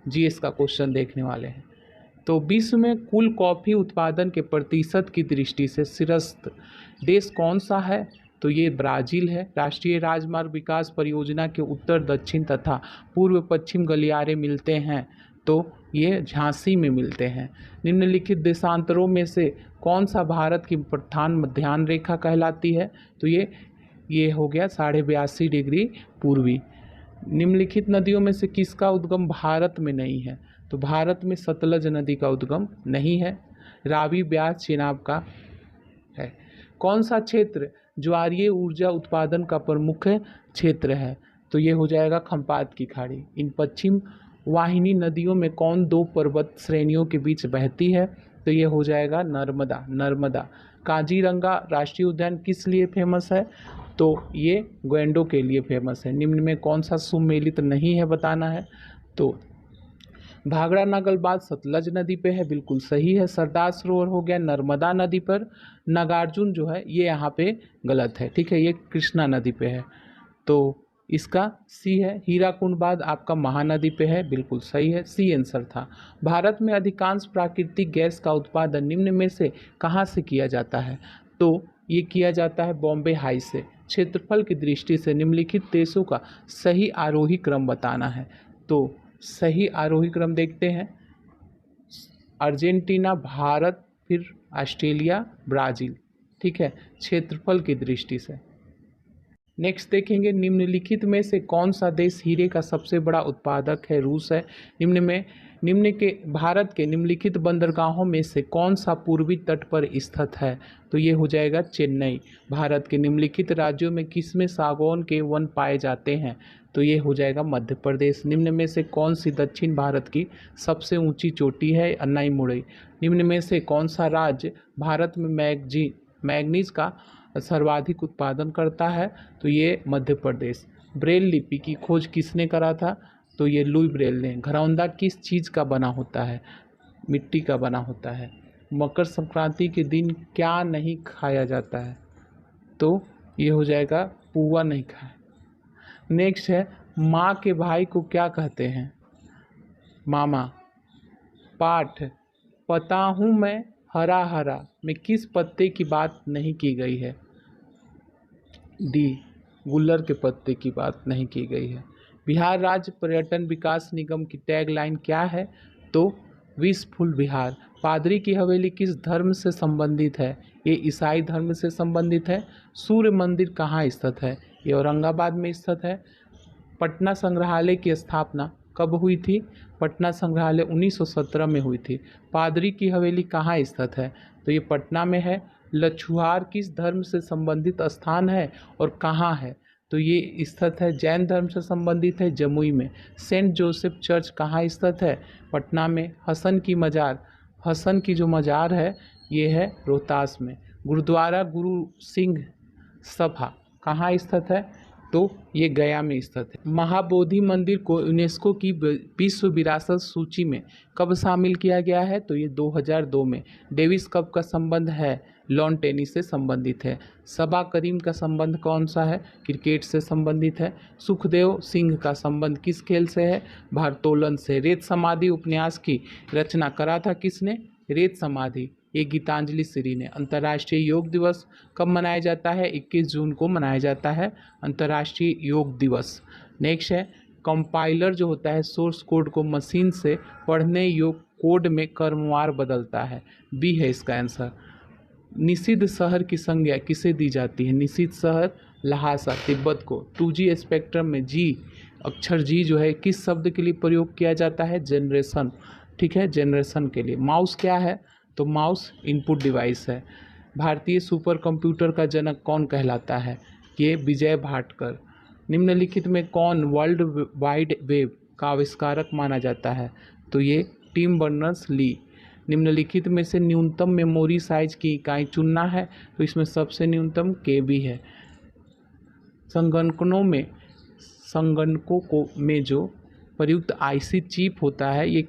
GS का question देखने वाले हैं। तो विश्व में कुल कॉफ़ी उत्पादन के प्रतिशत की दृष्टि से शीर्षस्थ देश कौन सा है? तो ये ब्राज़ील है। राष्ट्रीय राजमार्ग विकास परियोजना के उत्तर दक्षिण तथा पूर्व पश्चिम गलियारे मिलते हैं, तो ये झांसी में मिलते हैं। निम्नलिखित देशांतरों में से कौन सा भारत की प्रधान मध्याह्न रेखा कहलाती है? तो ये हो गया 82.5 डिग्री पूर्वी। निम्नलिखित नदियों में से किसका उद्गम भारत में नहीं है? तो भारत में सतलज नदी का उद्गम नहीं है, रावी, ब्यास, चेनाब का है। कौन सा क्षेत्र ज्वारीय ऊर्जा उत्पादन का प्रमुख क्षेत्र है? तो ये हो जाएगा खंपात की खाड़ी। इन पश्चिम वाहिनी नदियों में कौन दो पर्वत श्रेणियों के बीच बहती है? तो ये हो जाएगा नर्मदा। काजीरंगा राष्ट्रीय उद्यान किस लिए फेमस है? तो ये गैंडों के लिए फेमस है। निम्न में कौन सा सुमेलित नहीं है बताना है। तो भाखड़ा नागलबाद सतलज नदी पे है, बिल्कुल सही है। सरदार सरोवर हो गया नर्मदा नदी पर। नागार्जुन जो है ये यहाँ पे गलत है, ठीक है, ये कृष्णा नदी पे है, तो इसका सी है। हीराकुंड बाद आपका महानदी पे है, बिल्कुल सही है, सी आंसर था। भारत में अधिकांश प्राकृतिक गैस का उत्पादन निम्न में से कहाँ से किया जाता है? तो ये किया जाता है बॉम्बे हाई से। क्षेत्रफल की दृष्टि से निम्नलिखित देशों का सही आरोही क्रम बताना है। तो सही आरोही क्रम देखते हैं, अर्जेंटीना, भारत, फिर ऑस्ट्रेलिया, ब्राज़ील, ठीक है, क्षेत्रफल की दृष्टि से। नेक्स्ट देखेंगे, निम्नलिखित में से कौन सा देश हीरे का सबसे बड़ा उत्पादक है? रूस है। निम्न के भारत के निम्नलिखित बंदरगाहों में से कौन सा पूर्वी तट पर स्थित है? तो ये हो जाएगा चेन्नई। भारत के निम्नलिखित राज्यों में किसमें सागौन के वन पाए जाते हैं? तो ये हो जाएगा मध्य प्रदेश। निम्न में से कौन सी दक्षिण भारत की सबसे ऊंची चोटी है? अन्नाईमुड़ई। निम्न में से कौन सा राज्य भारत में मैग्नीज का सर्वाधिक उत्पादन करता है? तो ये मध्य प्रदेश। ब्रेल लिपि की खोज किसने करा था? तो ये लुई ब्रेल ने। घरौंदा किस चीज़ का बना होता है? मिट्टी का बना होता है। मकर संक्रांति के दिन क्या नहीं खाया जाता है? तो ये हो जाएगा पुआ नहीं खाए। नेक्स्ट है, माँ के भाई को क्या कहते हैं? मामा। पाठ, पता हूँ मैं हरा हरा में किस पत्ते की बात नहीं की गई है? डी, गुल्लर के पत्ते की बात नहीं की गई है। बिहार राज्य पर्यटन विकास निगम की टैगलाइन क्या है? तो विशफुल बिहार। पादरी की हवेली किस धर्म से संबंधित है? ये ईसाई धर्म से संबंधित है। सूर्य मंदिर कहाँ स्थित है? ये औरंगाबाद में स्थित है। पटना संग्रहालय की स्थापना कब हुई थी? पटना संग्रहालय 1917 में हुई थी। पादरी की हवेली कहाँ स्थित है? तो ये पटना में है। लछुआर किस धर्म से संबंधित स्थान है और कहाँ है? तो ये स्थित है, जैन धर्म से संबंधित है, जमुई में। सेंट जोसेफ चर्च कहाँ स्थित है? पटना में। हसन की जो मज़ार है ये है रोहतास में। गुरुद्वारा गुरु सिंह सभा कहाँ स्थित है? तो ये गया में स्थित है। महाबोधि मंदिर को यूनेस्को की विश्व विरासत सूची में कब शामिल किया गया है? तो ये 2002 में। डेविस कप का संबंध है लॉन टेनिस से संबंधित है। सबा करीम का संबंध कौन सा है? क्रिकेट से संबंधित है। सुखदेव सिंह का संबंध किस खेल से है? भारोत्तोलन से। रेत समाधि उपन्यास की रचना करा था किसने? रेत समाधि, ये गीतांजलि श्री ने। अंतर्राष्ट्रीय योग दिवस कब मनाया जाता है? 21 जून को मनाया जाता है अंतर्राष्ट्रीय योग दिवस। नेक्स्ट है, कंपाइलर जो होता है सोर्स कोड को मशीन से पढ़ने योग्य कोड में क्रमवार बदलता है। बी है इसका आंसर। निषिद्ध शहर की संज्ञा किसे दी जाती है? निषिद्ध शहर लहासा, तिब्बत को। 2G स्पेक्ट्रम में जी, अक्षर जी जो है किस शब्द के लिए प्रयोग किया जाता है? जनरेशन, ठीक है, जनरेशन के लिए। माउस क्या है? तो माउस इनपुट डिवाइस है। भारतीय सुपर कंप्यूटर का जनक कौन कहलाता है? ये विजय भाटकर। निम्नलिखित में कौन वर्ल्ड वाइड वेब का आविष्कारक माना जाता है? तो ये टिम बर्नर्स ली। निम्नलिखित में से न्यूनतम मेमोरी साइज की इकाई चुनना है, तो इसमें सबसे न्यूनतम KB है। संगणकों में जो प्रयुक्त IC चिप होता है ये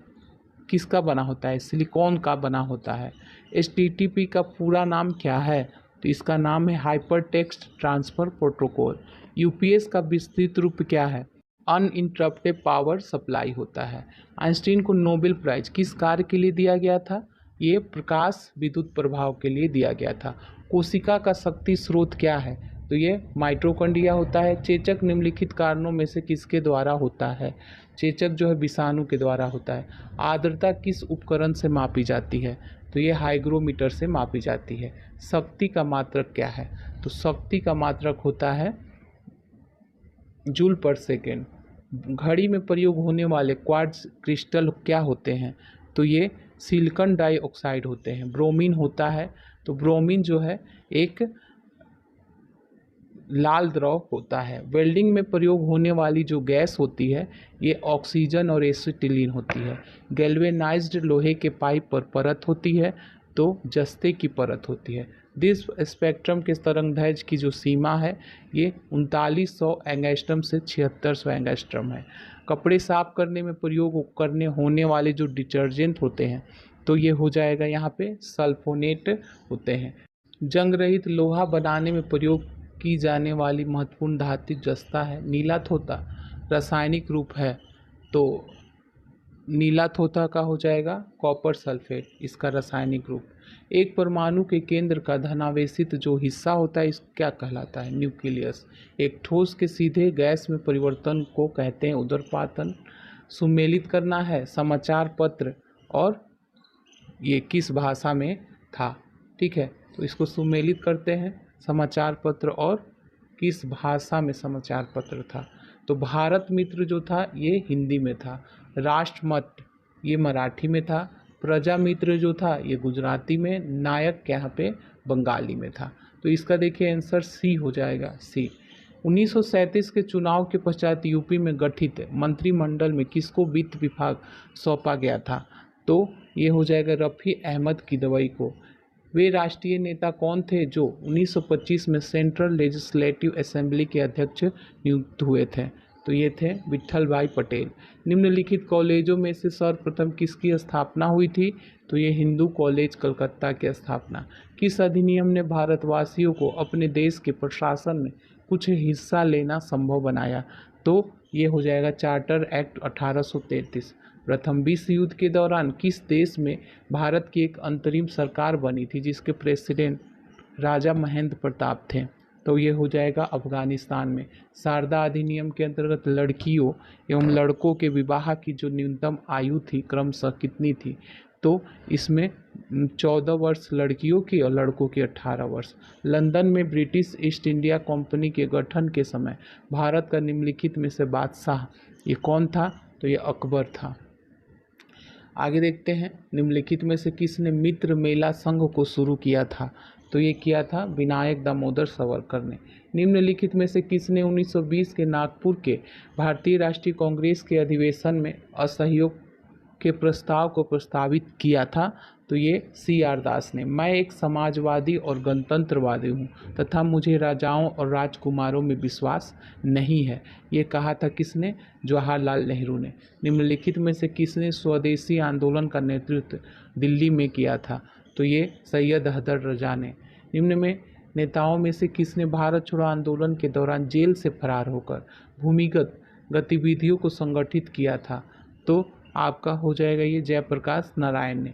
किसका बना होता है? सिलिकॉन का बना होता है। HTTP का पूरा नाम क्या है? तो इसका नाम है hyper text transfer protocol. UPS का विस्तृत रूप क्या है? अनइंटरप्टेड पावर सप्लाई होता है। आइंस्टीन को नोबेल प्राइज किस कार्य के लिए दिया गया था? ये प्रकाश विद्युत प्रभाव के लिए दिया गया था। कोशिका का शक्ति स्रोत क्या है? तो ये माइटोकॉन्ड्रिया होता है। चेचक निम्नलिखित कारणों में से किसके द्वारा होता है? चेचक जो है विषाणु के द्वारा होता है। आर्द्रता किस उपकरण से मापी जाती है? तो ये हाइग्रोमीटर से मापी जाती है। शक्ति का मात्रक क्या है? तो शक्ति का मात्रक होता है जूल पर सेकेंड। घड़ी में प्रयोग होने वाले क्वार्ट्ज क्रिस्टल क्या होते हैं? तो ये सिलिकॉन डाइऑक्साइड होते हैं। ब्रोमीन होता है। तो ब्रोमीन जो है एक लाल द्रव होता है। वेल्डिंग में प्रयोग होने वाली जो गैस होती है ये ऑक्सीजन और एसिटिलीन होती है। गैल्वेनाइज्ड लोहे के पाइप पर परत होती है तो जस्ते की परत होती है। दिस स्पेक्ट्रम के तरंगदैर्घ्य की जो सीमा है ये 3900 एंगस्ट्रम से 7600 एंगस्ट्रम है। कपड़े साफ करने में प्रयोग करने होने वाले जो डिटर्जेंट होते हैं तो ये हो जाएगा यहाँ पे सल्फोनेट होते हैं। जंग रहित लोहा बनाने में प्रयोग की जाने वाली महत्वपूर्ण धातु जस्ता है नीला थोथा। रासायनिक रूप है तो नीला थोथा का हो जाएगा कॉपर सल्फेट, इसका रासायनिक रूप। एक परमाणु के केंद्र का धनावेशित जो हिस्सा होता है इस क्या कहलाता है? न्यूक्लियस। एक ठोस के सीधे गैस में परिवर्तन को कहते हैं उदरपातन। सुमेलित करना है समाचार पत्र और ये किस भाषा में था? ठीक है, तो इसको सुमेलित करते हैं समाचार पत्र और किस भाषा में समाचार पत्र था? तो भारत मित्र जो था ये हिंदी में था। राष्ट्रमत ये मराठी में था। प्रजा मित्र जो था ये गुजराती में। नायक यहाँ पे बंगाली में था। तो इसका देखिए आंसर सी हो जाएगा, सी। 1937 के चुनाव के पश्चात यूपी में गठित मंत्रिमंडल में किसको वित्त विभाग सौंपा गया था? तो ये हो जाएगा रफ़ी अहमद किदवई को। वे राष्ट्रीय नेता कौन थे जो 1925 में सेंट्रल लेजिस्लेटिव असेंबली के अध्यक्ष नियुक्त हुए थे? तो ये थे विट्ठल भाई पटेल। निम्नलिखित कॉलेजों में से सर्वप्रथम किसकी स्थापना हुई थी? तो ये हिंदू कॉलेज कलकत्ता की स्थापना। किस अधिनियम ने भारतवासियों को अपने देश के प्रशासन में कुछ हिस्सा लेना संभव बनाया? तो ये हो जाएगा चार्टर एक्ट 1833। प्रथम विश्व युद्ध के दौरान किस देश में भारत की एक अंतरिम सरकार बनी थी जिसके प्रेसिडेंट राजा महेंद्र प्रताप थे? तो ये हो जाएगा अफगानिस्तान में। शारदा अधिनियम के अंतर्गत लड़कियों एवं लड़कों के विवाह की जो न्यूनतम आयु थी क्रमशः कितनी थी? तो इसमें 14 वर्ष लड़कियों की और लड़कों की 18 वर्ष। लंदन में ब्रिटिश ईस्ट इंडिया कंपनी के गठन के समय भारत का निम्नलिखित में से बादशाह ये कौन था? तो ये अकबर था। आगे देखते हैं निम्नलिखित में से किसने मित्र मेला संघ को शुरू किया था? तो ये किया था विनायक दामोदर सावरकर ने। निम्नलिखित में से किसने 1920 के नागपुर के भारतीय राष्ट्रीय कांग्रेस के अधिवेशन में असहयोग के प्रस्ताव को प्रस्तावित किया था? तो ये CR दास ने। मैं एक समाजवादी और गणतंत्रवादी हूँ तथा मुझे राजाओं और राजकुमारों में विश्वास नहीं है, ये कहा था किसने? जवाहरलाल नेहरू ने। निम्नलिखित में से किसने स्वदेशी आंदोलन का नेतृत्व दिल्ली में किया था? तो ये सैयद हैदर रजा ने। निम्न में नेताओं में से किसने भारत छोड़ो आंदोलन के दौरान जेल से फरार होकर भूमिगत गतिविधियों को संगठित किया था? तो आपका हो जाएगा ये जयप्रकाश नारायण ने।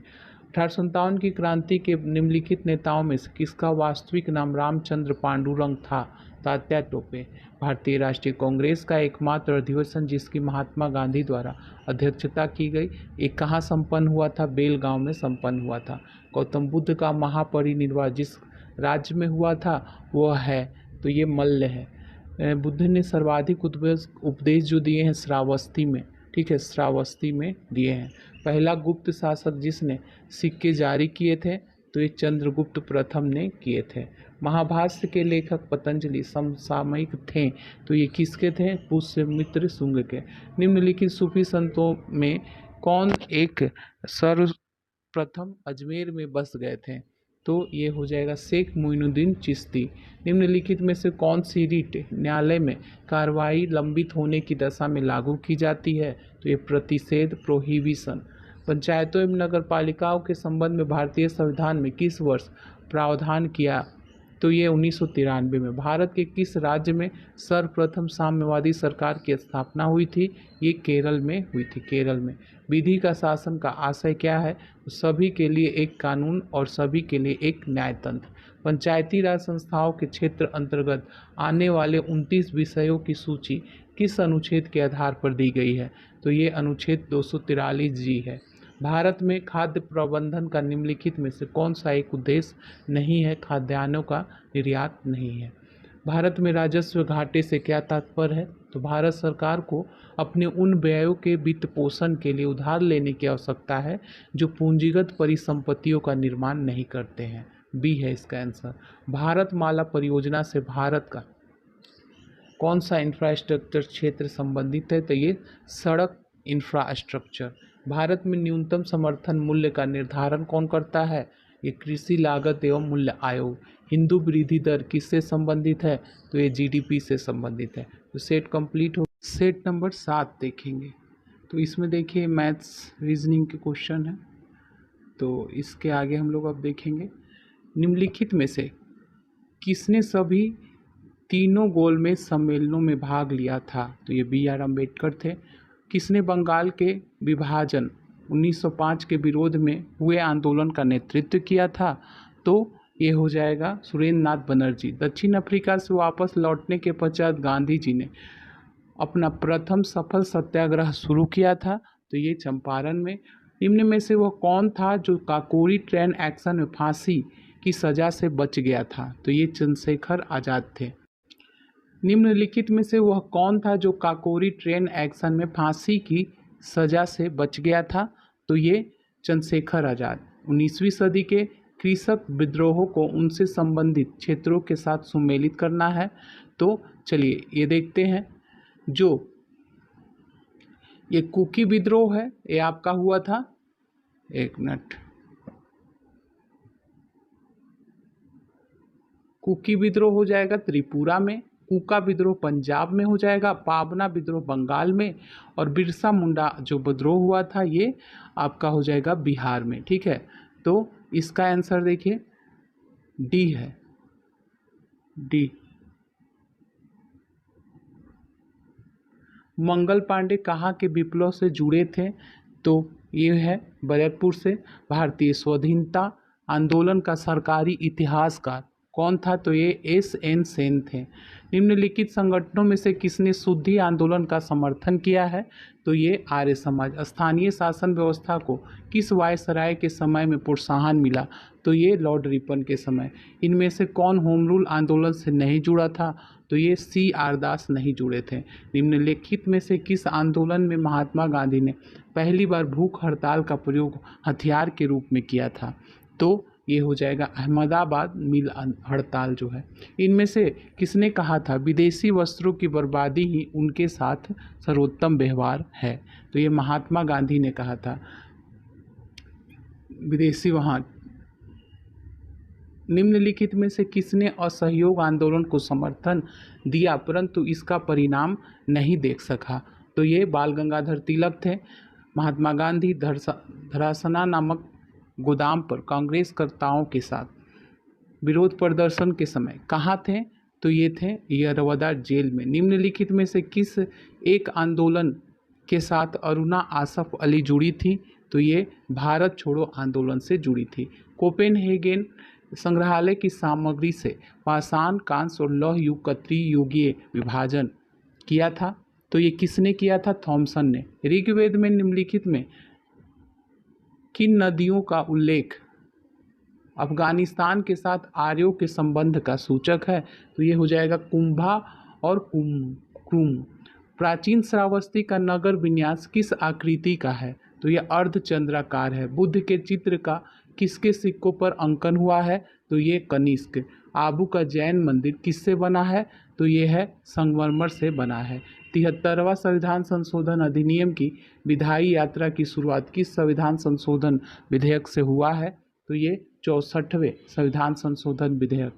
1857 की क्रांति के निम्नलिखित नेताओं में से किसका वास्तविक नाम रामचंद्र पांडुरंग था? तात्या टोपे। भारतीय राष्ट्रीय कांग्रेस का एकमात्र अधिवेशन जिसकी महात्मा गांधी द्वारा अध्यक्षता की गई ये कहाँ संपन्न हुआ था? बेलगांव में संपन्न हुआ था। गौतम बुद्ध का महापरिनिर्वाण जिस राज्य में हुआ था वह है तो ये मल्ल है। बुद्ध ने सर्वाधिक उपदेश जो दिए हैं श्रावस्ती में, ठीक है, श्रावस्ती में दिए हैं। पहला गुप्त शासक जिसने सिक्के जारी किए थे तो ये चंद्रगुप्त प्रथम ने किए थे। महाभाष्य के लेखक पतंजलि समसामयिक थे तो ये किसके थे? पुष्यमित्र शुंग के। निम्नलिखित सूफी संतों में कौन एक सर्वप्रथम अजमेर में बस गए थे? तो ये हो जाएगा शेख मोइनुद्दीन चिश्ती। निम्नलिखित में से कौन सी रीट न्यायालय में कार्रवाई लंबित होने की दशा में लागू की जाती है? तो ये प्रतिषेध प्रोहिबिशन। पंचायतों एवं नगर पालिकाओं के संबंध में भारतीय संविधान में किस वर्ष प्रावधान किया? तो ये 1993 में। भारत के किस राज्य में सर्वप्रथम साम्यवादी सरकार की स्थापना हुई थी? ये केरल में हुई थी, केरल में। विधि का शासन का आशय क्या है? सभी के लिए एक कानून और सभी के लिए एक न्यायतंत्र। पंचायती राज संस्थाओं के क्षेत्र अंतर्गत आने वाले 29 विषयों की सूची किस अनुच्छेद के आधार पर दी गई है? तो ये अनुच्छेद 243 जी है। भारत में खाद्य प्रबंधन का निम्नलिखित में से कौन सा एक उद्देश्य नहीं है? खाद्यान्नों का निर्यात नहीं है। भारत में राजस्व घाटे से क्या तात्पर्य है? तो भारत सरकार को अपने उन व्ययों के वित्त पोषण के लिए उधार लेने की आवश्यकता है जो पूंजीगत परिसंपत्तियों का निर्माण नहीं करते हैं। बी है इसका आंसर। भारत माला परियोजना से भारत का कौन सा इंफ्रास्ट्रक्चर क्षेत्र संबंधित है? तो ये सड़क इंफ्रास्ट्रक्चर। भारत में न्यूनतम समर्थन मूल्य का निर्धारण कौन करता है? ये कृषि लागत एवं मूल्य आयोग। हिंदू वृद्धि दर किससे संबंधित है? तो ये जीडीपी से संबंधित है। तो सेट कंप्लीट हो। सेट नंबर 7 देखेंगे। तो इसमें देखिए मैथ्स रीजनिंग के क्वेश्चन है। तो इसके आगे हम लोग अब देखेंगे निम्नलिखित में से किसने सभी तीनों गोलमेज सम्मेलनों में भाग लिया था? तो ये बी आर अम्बेडकर थे। किसने बंगाल के विभाजन 1905 के विरोध में हुए आंदोलन का नेतृत्व किया था? तो ये हो जाएगा सुरेंद्र नाथ बनर्जी। दक्षिण अफ्रीका से वापस लौटने के पश्चात गांधी जी ने अपना प्रथम सफल सत्याग्रह शुरू किया था। तो ये चंपारण में। निम्न में से वह कौन था जो काकोरी ट्रेन एक्शन में फांसी की सजा से बच गया था? तो ये चंद्रशेखर आज़ाद थे। निम्नलिखित में से वह कौन था जो काकोरी ट्रेन एक्शन में फांसी की सजा से बच गया था? तो ये चंद्रशेखर आज़ाद। 19वीं सदी के कृषक विद्रोहों को उनसे संबंधित क्षेत्रों के साथ सुमेलित करना है। तो चलिए ये देखते हैं। जो ये कुकी विद्रोह है ये आपका हुआ था, एक मिनट, कुकी विद्रोह हो जाएगा त्रिपुरा में, कुका विद्रोह पंजाब में हो जाएगा, पावना विद्रोह बंगाल में, और बिरसा मुंडा जो विद्रोह हुआ था ये आपका हो जाएगा बिहार में। ठीक है, तो इसका आंसर देखिए डी है, डी। मंगल पांडे कहाँ के विप्लव से जुड़े थे? तो ये है बैरकपुर से। भारतीय स्वाधीनता आंदोलन का सरकारी इतिहासकार कौन था? तो ये एस.एन. सेन थे। निम्नलिखित संगठनों में से किसने शुद्धि आंदोलन का समर्थन किया है? तो ये आर्य समाज। स्थानीय शासन व्यवस्था को किस वायसराय के समय में प्रोत्साहन मिला? तो ये लॉर्ड रिपन के समय। इनमें से कौन होम रूल आंदोलन से नहीं जुड़ा था? तो ये C.R. दास नहीं जुड़े थे। निम्नलिखित में से किस आंदोलन में महात्मा गांधी ने पहली बार भूख हड़ताल का प्रयोग हथियार के रूप में किया था? तो ये हो जाएगा अहमदाबाद मिल हड़ताल जो है। इनमें से किसने कहा था विदेशी वस्त्रों की बर्बादी ही उनके साथ सर्वोत्तम व्यवहार है? तो ये महात्मा गांधी ने कहा था। विदेशी वहाँ निम्नलिखित में से किसने असहयोग आंदोलन को समर्थन दिया परंतु इसका परिणाम नहीं देख सका? तो ये बाल गंगाधर तिलक थे। महात्मा गांधी धरासना नामक गोदाम पर कांग्रेसकर्ताओं के साथ विरोध प्रदर्शन के समय कहाँ थे? तो ये थे यरवदा जेल में। निम्नलिखित में से किस एक आंदोलन के साथ अरुणा आसफ अली जुड़ी थी? तो ये भारत छोड़ो आंदोलन से जुड़ी थी। कोपेनहेगन संग्रहालय की सामग्री से पाषाण, कांस्य और लौह युग का त्रियुगीय विभाजन किया था? तो ये किसने किया था? थॉमसन ने। ऋग्वेद में निम्नलिखित में किन नदियों का उल्लेख अफगानिस्तान के साथ आर्यों के संबंध का सूचक है? तो ये हो जाएगा कुंभा और कुम। प्राचीन श्रावस्ती का नगर विन्यास किस आकृति का है? तो ये अर्धचंद्राकार है। बुद्ध के चित्र का किसके सिक्कों पर अंकन हुआ है? तो ये कनिष्क। आबू का जैन मंदिर किससे बना है? तो ये है संगमरमर से बना है। 73वां संविधान संशोधन अधिनियम की विधायी यात्रा की शुरुआत किस संविधान संशोधन विधेयक से हुआ है? तो ये 64वें संविधान संशोधन विधेयक।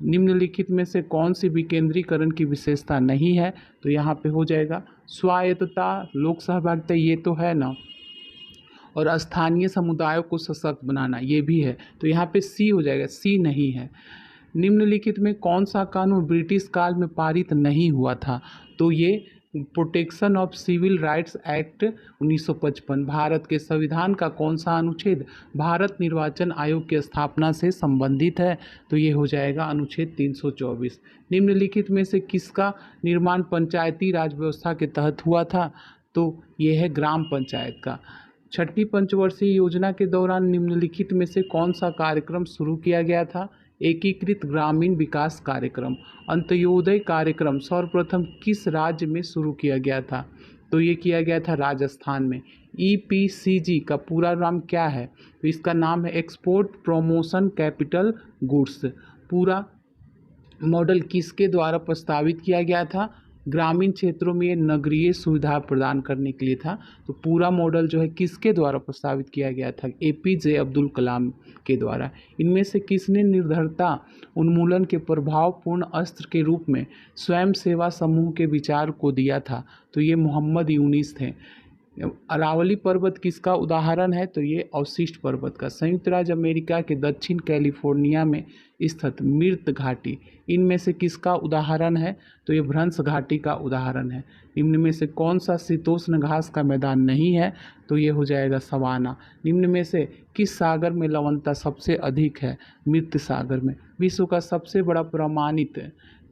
निम्नलिखित में से कौन सी विकेंद्रीकरण की विशेषता नहीं है? तो यहाँ पे हो जाएगा स्वायत्तता, लोक सहभागिता, ये तो है ना, और स्थानीय समुदायों को सशक्त बनाना ये भी है। तो यहाँ पे सी हो जाएगा, सी नहीं है। निम्नलिखित में कौन सा कानून ब्रिटिश काल में पारित नहीं हुआ था? तो ये protection of civil rights act 1955। Bharat के संविधान का कौन सा अनुच्छेद भारत निर्वाचन आयोग की स्थापना से संबंधित है? तो ये हो जाएगा अनुच्छेद 324। निम्नलिखित में से किसका निर्माण पंचायती राज व्यवस्था के तहत हुआ था? तो ये है ग्राम पंचायत का। छठी पंचवर्षीय योजना के दौरान निम्नलिखित में से कौन सा कार्यक्रम शुरू किया गया था? एकीकृत ग्रामीण विकास कार्यक्रम। अंत्योदय कार्यक्रम सर्वप्रथम किस राज्य में शुरू किया गया था? तो ये किया गया था राजस्थान में। EPCG का पूरा नाम क्या है? तो इसका नाम है एक्सपोर्ट प्रमोशन कैपिटल गुड्स। पूरा मॉडल किसके द्वारा प्रस्तावित किया गया था? ग्रामीण क्षेत्रों में नगरीय सुविधा प्रदान करने के लिए था। तो पूरा मॉडल जो है किसके द्वारा प्रस्तावित किया गया था? APJ अब्दुल कलाम के द्वारा। इनमें से किसने निर्धरता उन्मूलन के प्रभावपूर्ण अस्त्र के रूप में स्वयं सेवा समूह के विचार को दिया था? तो ये मोहम्मद यूनिस थे। अरावली पर्वत किसका उदाहरण है? तो ये अवशिष्ट पर्वत का। संयुक्त राज्य अमेरिका के दक्षिण कैलिफोर्निया में स्थित मृत घाटी इनमें से किसका उदाहरण है? तो ये भ्रंश घाटी का उदाहरण है। निम्न में से कौन सा शीतोष्ण घास का मैदान नहीं है? तो ये हो जाएगा सवाना। निम्न में से किस सागर में लवणता सबसे अधिक है? मृत सागर में। विश्व का सबसे बड़ा प्रमाणित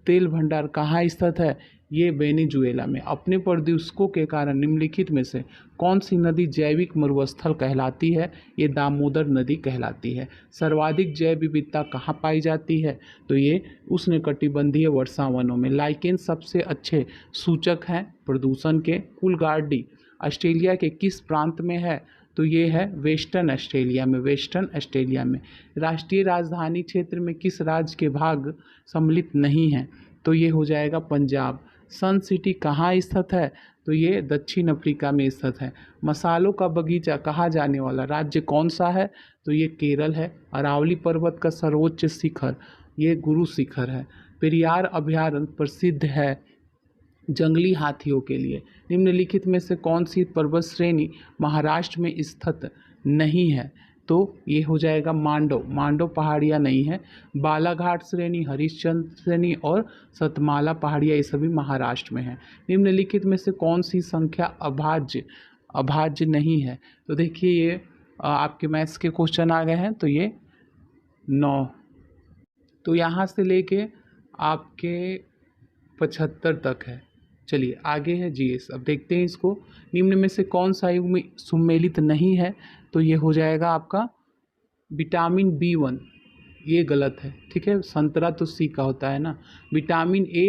तेल भंडार कहाँ स्थित है? ये वेनेजुएला में। अपने प्रदूषकों के कारण निम्नलिखित में से कौन सी नदी जैविक मरुस्थल कहलाती है? ये दामोदर नदी कहलाती है। सर्वाधिक जैव विविधता कहाँ पाई जाती है? तो ये उष्णकटिबंधीय वर्षावनों में। लाइकेन सबसे अच्छे सूचक हैं प्रदूषण के। कूलगार्डी ऑस्ट्रेलिया के किस प्रांत में है? तो ये है वेस्टर्न ऑस्ट्रेलिया में। वेस्टर्न ऑस्ट्रेलिया में। राष्ट्रीय राजधानी क्षेत्र में किस राज्य के भाग सम्मिलित नहीं हैं? तो ये हो जाएगा पंजाब। सन सिटी कहाँ स्थित है? तो ये दक्षिण अफ्रीका में स्थित है। मसालों का बगीचा कहा जाने वाला राज्य कौन सा है? तो ये केरल है। अरावली पर्वत का सर्वोच्च शिखर ये गुरु शिखर है। पेरियार अभयारण्य प्रसिद्ध है जंगली हाथियों के लिए। निम्नलिखित में से कौन सी पर्वत श्रेणी महाराष्ट्र में स्थित नहीं है? तो ये हो जाएगा मांडव। मांडव पहाड़ियाँ नहीं है। बालाघाट श्रेणी, हरिश्चंद्र श्रेणी और सतमाला पहाड़ियाँ ये सभी महाराष्ट्र में है। निम्नलिखित में से कौन सी संख्या अभाज्य नहीं है? तो देखिए ये आपके मैथ्स के क्वेश्चन आ गए हैं। तो ये 9। तो यहाँ से लेके आपके 75 तक है। चलिए आगे है GS। अब देखते हैं इसको। निम्न में से कौन सा युग्म में सुमेलित नहीं है? तो ये हो जाएगा आपका विटामिन B1। ये गलत है, ठीक है। संतरा तो C का होता है ना। विटामिन A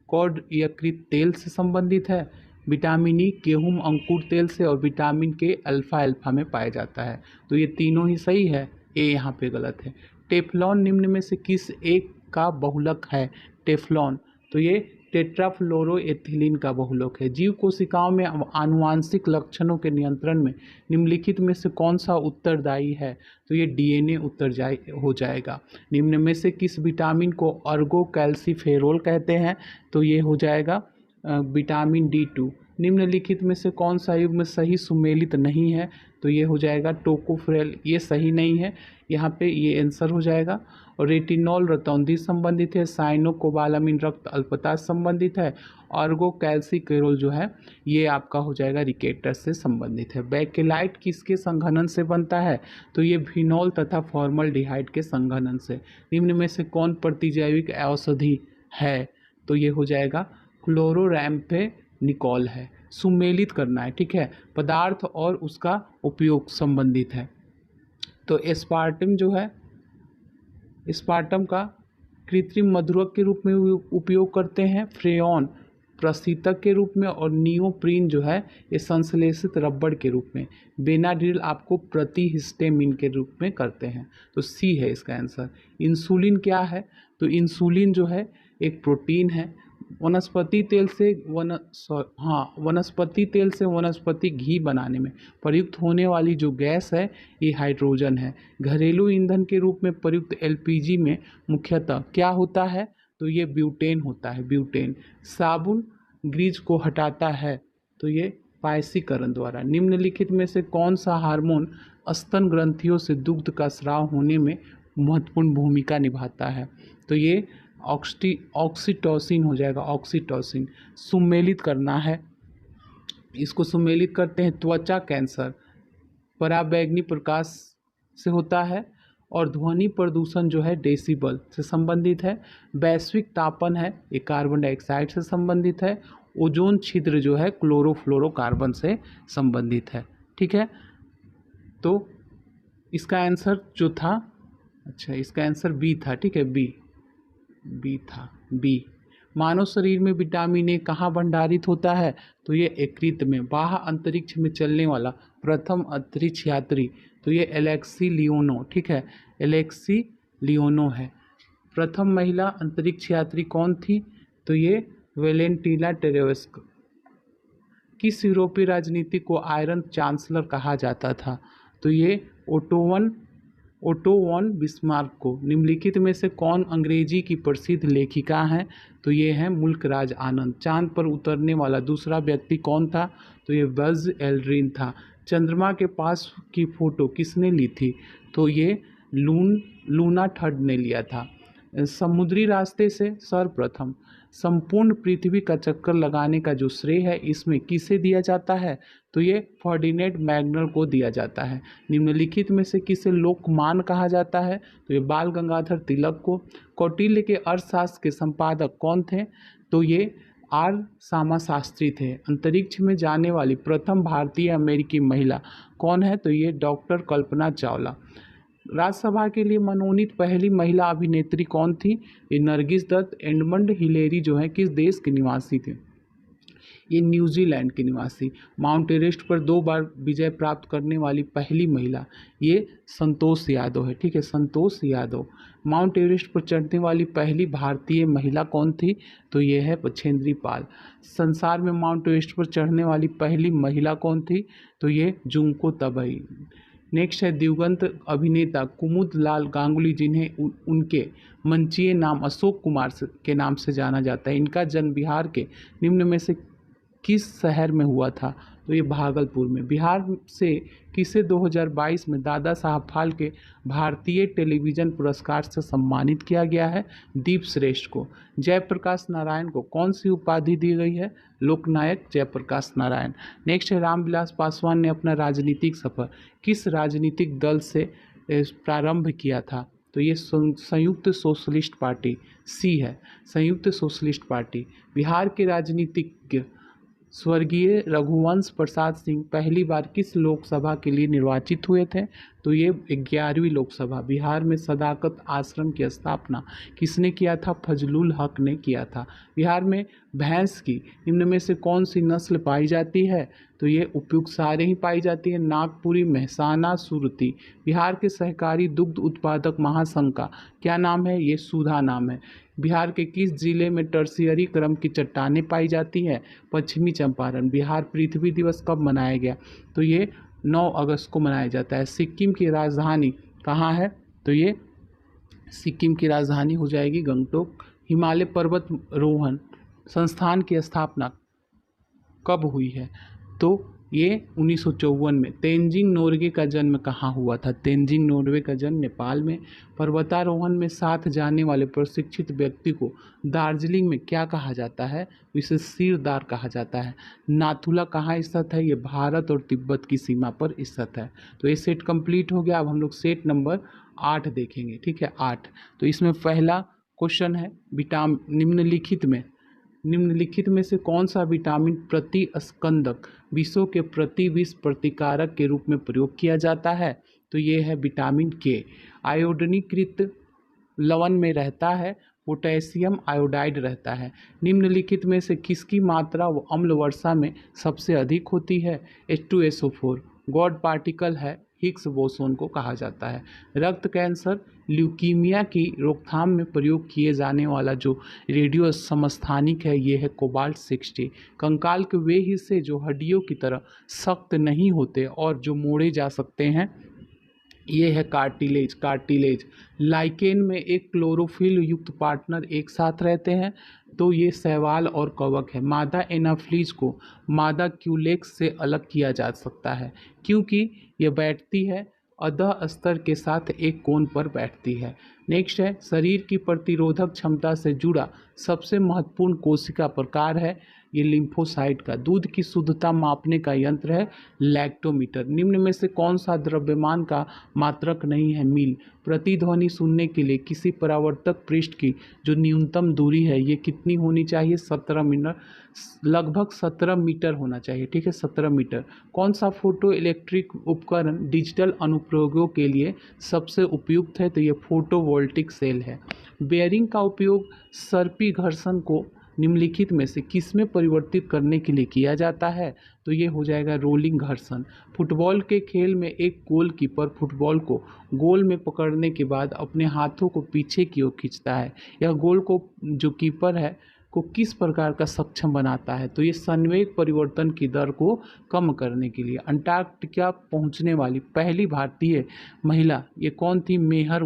कॉड यकृत तेल से संबंधित है। विटामिन E गेहूं अंकुर तेल से, और विटामिन K अल्फा में पाया जाता है। तो ये तीनों ही सही है। A यहाँ पे गलत है। टेफ्लॉन निम्न में से किस एक का बहुलक है? टेफ्लॉन तो ये टेट्राफ्लोरोएथिलीन का बहुलक है। जीव कोशिकाओं में आनुवांशिक लक्षणों के नियंत्रण में निम्नलिखित में से कौन सा उत्तरदायी है? तो ये DNA उत्तरदायी हो जाएगा। निम्न में से किस विटामिन को अर्गो कैल्सीफेरोल कहते हैं? तो ये हो जाएगा विटामिन D2। निम्नलिखित में से कौन सा युग्म सही सुमेलित नहीं है? तो ये हो जाएगा टोकोफेरल। ये सही नहीं है, यहाँ पे ये आंसर हो जाएगा। और रेटिनॉल रतौंधी संबंधित है। साइनोकोबालामिन रक्त अल्पता संबंधित है। अर्गो कैल्सीफेरोल जो है ये आपका हो जाएगा रिकेटस से संबंधित है। बैकेलाइट किसके संघनन से बनता है? तो ये फिनॉल तथा फॉर्मल्डिहाइड के संघनन से। निम्न में से कौन प्रतिजैविक औषधि है? तो ये हो जाएगा क्लोरोरैम्फेनिकोल है। सुमेलित करना है, ठीक है। पदार्थ और उसका उपयोग संबंधित है। तो एस्पार्टम जो है, एस्पार्टम का कृत्रिम मधुरक के रूप में उपयोग करते हैं। फ्रेयॉन प्रशीतक के रूप में, और नियोप्रीन जो है ये संश्लेषित रबड़ के रूप में। बेनाड्रिल आपको प्रतिहिस्टामिन के रूप में करते हैं। तो C है इसका आंसर। इंसुलिन क्या है? तो इंसुलिन जो है एक प्रोटीन है। वनस्पति तेल से वनस्पति घी बनाने में प्रयुक्त होने वाली जो गैस है ये हाइड्रोजन है। घरेलू ईंधन के रूप में प्रयुक्त LPG में मुख्यतः क्या होता है? तो ये ब्यूटेन होता है। ब्यूटेन। साबुन ग्रीज को हटाता है, तो ये पायसीकरण द्वारा। निम्नलिखित में से कौन सा हार्मोन स्तन ग्रंथियों से दुग्ध का स्राव होने में महत्वपूर्ण भूमिका निभाता है? तो ये ऑक्सीटोसिन हो जाएगा, ऑक्सीटोसिन। सुमेलित करना है, इसको सुमेलित करते हैं। त्वचा कैंसर पराबैंगनी प्रकाश से होता है, और ध्वनि प्रदूषण जो है डेसिबल से संबंधित है। वैश्विक तापन है, ये कार्बन डाइऑक्साइड से संबंधित है। ओजोन छिद्र जो है क्लोरोफ्लोरोकार्बन से संबंधित है। ठीक है, तो इसका आंसर जो था, अच्छा इसका आंसर बी था। ठीक है, बी था, बी। मानव शरीर में विटामिन ए कहाँ भंडारित होता है? तो ये यकृत में। बाह्य अंतरिक्ष में चलने वाला प्रथम अंतरिक्ष यात्री, तो ये एलेक्सी लियोनो। ठीक है, एलेक्सी लियोनो है। प्रथम महिला अंतरिक्ष यात्री कौन थी? तो ये वेलेंटिना टेरेस्क। किस यूरोपीय राजनीतिक को आयरन चांसलर कहा जाता था? तो ये ओटो वॉन बिस्मार्क को। निम्नलिखित में से कौन अंग्रेजी की प्रसिद्ध लेखिका हैं? तो ये हैं मुल्कराज आनंद। चांद पर उतरने वाला दूसरा व्यक्ति कौन था? तो ये बज़ एल्ड्रिन था। चंद्रमा के पास की फोटो किसने ली थी? तो ये लूना थर्ड ने लिया था। समुद्री रास्ते से सर्वप्रथम संपूर्ण पृथ्वी का चक्कर लगाने का जो श्रेय है इसमें किसे दिया जाता है? तो ये फर्डिनेंड मैग्नर को दिया जाता है। निम्नलिखित में से किसे लोकमान कहा जाता है? तो ये बाल गंगाधर तिलक को। कौटिल्य के अर्थशास्त्र के संपादक कौन थे? तो ये आर सामा शास्त्री थे। अंतरिक्ष में जाने वाली प्रथम भारतीय अमेरिकी महिला कौन है? तो ये डॉक्टर कल्पना चावला। राज्यसभा के लिए मनोनीत पहली महिला अभिनेत्री कौन थी? ये नरगिस दत्त। एडमंड हिलेरी जो है किस देश के निवासी थे? ये न्यूजीलैंड के निवासी। माउंट एवरेस्ट पर 2 बार विजय प्राप्त करने वाली पहली महिला, ये संतोष यादव है। ठीक है, संतोष यादव। माउंट एवरेस्ट पर चढ़ने वाली पहली भारतीय महिला कौन थी? तो ये है बछेंद्री पाल। संसार में माउंट एवरेस्ट पर चढ़ने वाली पहली महिला कौन थी? तो ये जुंको तबई। नेक्स्ट है दिवंगत अभिनेता कुमुदलाल गांगुली, जिन्हें उनके मंचीय नाम अशोक कुमार के नाम से जाना जाता है। इनका जन्म बिहार के निम्न में से किस शहर में हुआ था? तो ये भागलपुर में। बिहार से किसे 2022 में दादा साहब फाल्के भारतीय टेलीविज़न पुरस्कार से सम्मानित किया गया है? दीप श्रेष्ठ को। जयप्रकाश नारायण को कौन सी उपाधि दी गई है? लोकनायक जयप्रकाश नारायण। नेक्स्ट है रामविलास पासवान ने अपना राजनीतिक सफर किस राजनीतिक दल से प्रारंभ किया था? तो ये संयुक्त सोशलिस्ट पार्टी, सी है, संयुक्त सोशलिस्ट पार्टी। बिहार के राजनीतिज्ञ स्वर्गीय रघुवंश प्रसाद सिंह पहली बार किस लोकसभा के लिए निर्वाचित हुए थे? तो ये 11वीं लोकसभा। बिहार में सदाकत आश्रम की स्थापना किसने किया था? फजलुल हक ने किया था। बिहार में भैंस की निम्न में से कौन सी नस्ल पाई जाती है? तो ये उपयुक्त सारे ही पाई जाती है। नागपुरी, मेहसाना, सुरती। बिहार के सहकारी दुग्ध उत्पादक महासंघ का क्या नाम है? ये सुधा नाम है। बिहार के किस जिले में टर्शियरी क्रम की चट्टानें पाई जाती हैं? पश्चिमी चंपारण। बिहार पृथ्वी दिवस कब मनाया गया? तो ये 9 अगस्त को मनाया जाता है। सिक्किम की राजधानी कहाँ है? तो ये सिक्किम की राजधानी हो जाएगी गंगटोक। हिमालय पर्वत रोहन संस्थान की स्थापना कब हुई है? तो ये 1954 में। तेंजिंग नोर्गे का जन्म कहाँ हुआ था? तेंजिंग नोर्गे का जन्म नेपाल में। पर्वतारोहण में साथ जाने वाले प्रशिक्षित व्यक्ति को दार्जिलिंग में क्या कहा जाता है? इसे सिरदार कहा जाता है। नाथुला कहाँ स्थित है? ये भारत और तिब्बत की सीमा पर स्थित है। तो ये सेट कंप्लीट हो गया। अब हम लोग सेट नंबर 8 देखेंगे। ठीक है, 8। तो इसमें पहला क्वेश्चन है निम्नलिखित में से कौन सा विटामिन प्रति स्कंदक विषों के प्रति विष प्रतिकारक के रूप में प्रयोग किया जाता है? तो ये है विटामिन के। आयोडीनीकृत लवण में रहता है, पोटेशियम आयोडाइड रहता है। निम्नलिखित में से किसकी मात्रा व अम्ल वर्षा में सबसे अधिक होती है? H2SO4। गॉड पार्टिकल है, हिग्स बोसोन को कहा जाता है। रक्त कैंसर, ल्यूकीमिया की रोकथाम में प्रयोग किए जाने वाला जो रेडियो समस्थानिक है ये है कोबाल्ट 60। कंकाल के वे हिस्से जो हड्डियों की तरह सख्त नहीं होते और जो मोड़े जा सकते हैं ये है कार्टिलेज। लाइकेन में एक क्लोरोफिल युक्त पार्टनर एक साथ रहते हैं, तो ये शैवाल और कवक है। मादा एनाफ्लीज को मादा क्यूलेक्स से अलग किया जा सकता है क्योंकि ये बैठती है अधः स्तर के साथ एक कोण पर बैठती है। नेक्स्ट है, शरीर की प्रतिरोधक क्षमता से जुड़ा सबसे महत्वपूर्ण कोशिका प्रकार है ये लिम्फोसाइट का। दूध की शुद्धता मापने का यंत्र है लैक्टोमीटर। निम्न में से कौन सा द्रव्यमान का मात्रक नहीं है? मील। प्रतिध्वनि सुनने के लिए किसी परावर्तक पृष्ठ की जो न्यूनतम दूरी है ये कितनी होनी चाहिए? 17 मीटर, लगभग 17 मीटर होना चाहिए। ठीक है, 17 मीटर। कौन सा फोटो इलेक्ट्रिक उपकरण डिजिटल अनुप्रयोगों के लिए सबसे उपयुक्त है? तो ये फोटोवोल्टिक सेल है। बेयरिंग का उपयोग सर्पी घर्षण को निम्नलिखित में से किसमें परिवर्तित करने के लिए किया जाता है? तो ये हो जाएगा रोलिंग घर्षण। फुटबॉल के खेल में एक गोलकीपर फुटबॉल को गोल में पकड़ने के बाद अपने हाथों को पीछे की ओर खींचता है। यह गोल को जो कीपर है को किस प्रकार का सक्षम बनाता है? तो ये संवेग परिवर्तन की दर को कम करने के लिए। अंटार्कटिका पहुंचने वाली पहली भारतीय महिला ये कौन थी? मेहर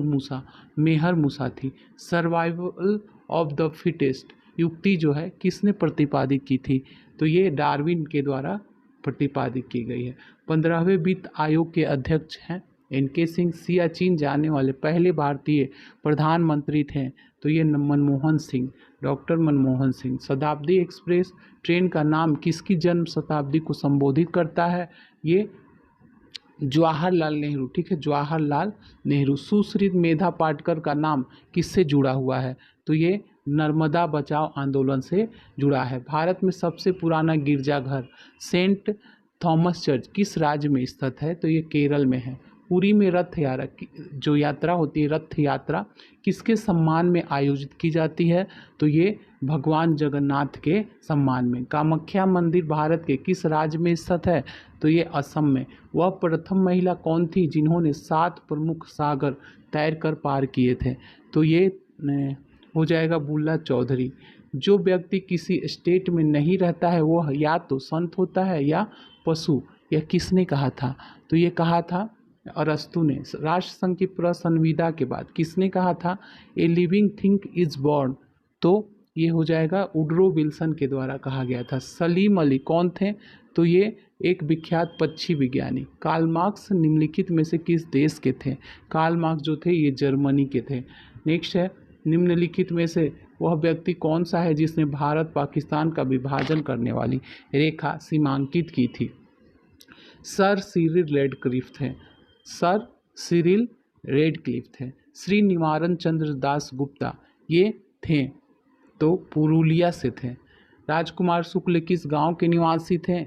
मूसा थी। सर्वाइवल ऑफ द फिटेस्ट युक्ति जो है किसने प्रतिपादित की थी? तो ये डार्विन के द्वारा प्रतिपादित की गई है। 15वें वित्त आयोग के अध्यक्ष हैं एन.के. सिंह। सियाचिन जाने वाले पहले भारतीय प्रधानमंत्री थे तो ये मनमोहन सिंह, डॉक्टर मनमोहन सिंह। शताब्दी एक्सप्रेस ट्रेन का नाम किसकी जन्म शताब्दी को संबोधित करता है? ये जवाहरलाल नेहरू। ठीक है, जवाहरलाल नेहरू। सुश्री मेधा पाटकर का नाम किससे जुड़ा हुआ है? तो ये नर्मदा बचाओ आंदोलन से जुड़ा है। भारत में सबसे पुराना गिरजाघर सेंट थॉमस चर्च किस राज्य में स्थित है? तो ये केरल में है। पुरी में रथ जो यात्रा होती है, रथ यात्रा किसके सम्मान में आयोजित की जाती है? तो ये भगवान जगन्नाथ के सम्मान में। कामाख्या मंदिर भारत के किस राज्य में स्थित है? तो ये असम में। वह प्रथम महिला कौन थी जिन्होंने 7 प्रमुख सागर तैरकर पार किए थे? तो ये हो जाएगा बुल्ला चौधरी। जो व्यक्ति किसी स्टेट में नहीं रहता है वह या तो संत होता है या पशु। यह किसने कहा था? तो ये कहा था अरस्तु ने। राष्ट्रसंघ की प्रसंविदा के बाद किसने कहा था? A living thing is born. तो ये हो जाएगा वुडरो विल्सन के द्वारा कहा गया था। सलीम अली कौन थे? तो ये एक विख्यात पक्षी विज्ञानी। कार्ल मार्क्स निम्नलिखित में से किस देश के थे? कार्ल मार्क्स जो थे ये जर्मनी के थे। नेक्स्ट है, निम्नलिखित में से वह व्यक्ति कौन सा है जिसने भारत पाकिस्तान का विभाजन करने वाली रेखा सीमांकित की थी? सर सिरिल रेडक्लिफ थे। सर सिरिल रेडक्लिफ थे। श्री निवारण चंद्र दास गुप्ता ये थे तो पुरुलिया से थे। राजकुमार शुक्ल किस गांव के निवासी थे?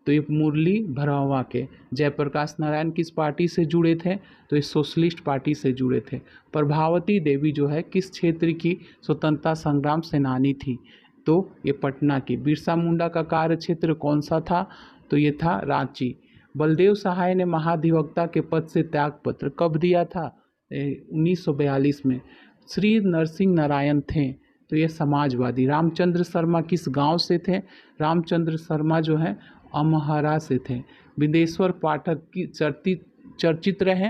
तो ये मुरली भरवा के। जयप्रकाश नारायण किस पार्टी से जुड़े थे? तो ये सोशलिस्ट पार्टी से जुड़े थे। प्रभावती देवी जो है किस क्षेत्र की स्वतंत्रता संग्राम सेनानी थी? तो ये पटना की। बिरसा मुंडा का कार्य क्षेत्र कौन सा था? तो ये था रांची। बलदेव सहाय ने महाधिवक्ता के पद से त्यागपत्र कब दिया था? 1942 में। श्री नरसिंह नारायण थे तो ये समाजवादी। रामचंद्र शर्मा किस गांव से थे? रामचंद्र शर्मा जो है अमहरा से थे। बिंदेश्वर पाठक की चर्चित रहे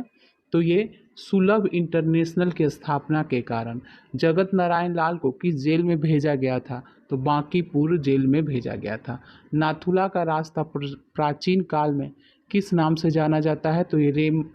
तो ये सुलभ इंटरनेशनल की स्थापना के कारण। जगत नारायण लाल को किस जेल में भेजा गया था? तो बांकीपुर जेल में भेजा गया था। नाथुला का रास्ता प्राचीन काल में किस नाम से जाना जाता है? तो ये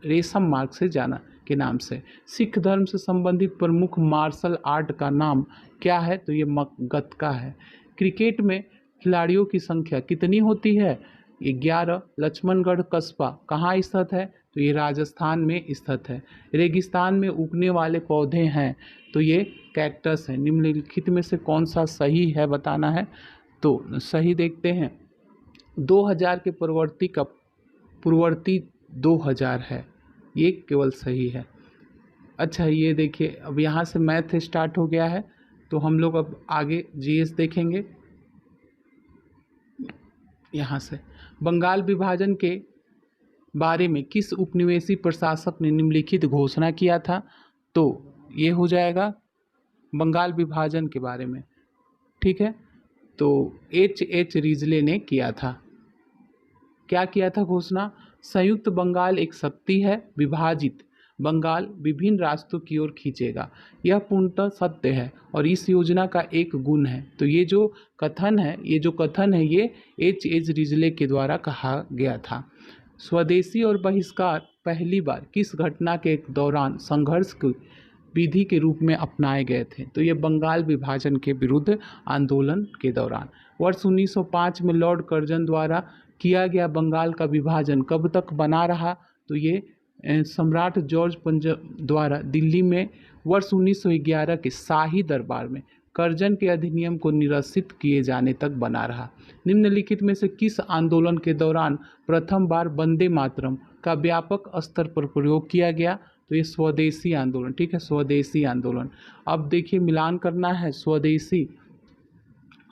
रेशम मार्ग से जाना के नाम से। सिख धर्म से संबंधित प्रमुख मार्शल आर्ट का नाम क्या है? तो ये गतका है। क्रिकेट में खिलाड़ियों की संख्या कितनी होती है? 11। लक्ष्मणगढ़ कस्बा कहाँ स्थित है? तो ये राजस्थान में स्थित है। रेगिस्तान में उगने वाले पौधे हैं तो ये कैक्टस है। निम्नलिखित में से कौन सा सही है बताना है। तो सही देखते हैं। 2000 के पूर्ववर्ती 2000 है, ये केवल सही है। अच्छा ये देखिए, अब यहाँ से मैथ स्टार्ट हो गया है तो हम लोग अब आगे जीएस देखेंगे। यहाँ से बंगाल विभाजन के बारे में किस उपनिवेशी प्रशासक ने निम्नलिखित घोषणा किया था? तो ये हो जाएगा बंगाल विभाजन के बारे में। ठीक है, तो H.H. रिजले ने किया था। क्या किया था घोषणा? संयुक्त बंगाल एक शक्ति है, विभाजित बंगाल विभिन्न रास्तों की ओर खींचेगा। यह पूर्णतः सत्य है और इस योजना का एक गुण है। तो ये जो कथन है ये H.H. रिजले के द्वारा कहा गया था। स्वदेशी और बहिष्कार पहली बार किस घटना के दौरान संघर्ष की विधि के रूप में अपनाए गए थे? तो ये बंगाल विभाजन के विरुद्ध आंदोलन के दौरान। वर्ष 1905 में लॉर्ड कर्जन द्वारा किया गया बंगाल का विभाजन कब तक बना रहा? तो ये सम्राट जॉर्ज पंजब द्वारा दिल्ली में वर्ष 1911 के शाही दरबार में कर्जन के अधिनियम को निरसित किए जाने तक बना रहा। निम्नलिखित में से किस आंदोलन के दौरान प्रथम बार वंदे मातरम का व्यापक स्तर पर प्रयोग किया गया? तो ये स्वदेशी आंदोलन, ठीक है, स्वदेशी आंदोलन। अब देखिए मिलान करना है। स्वदेशी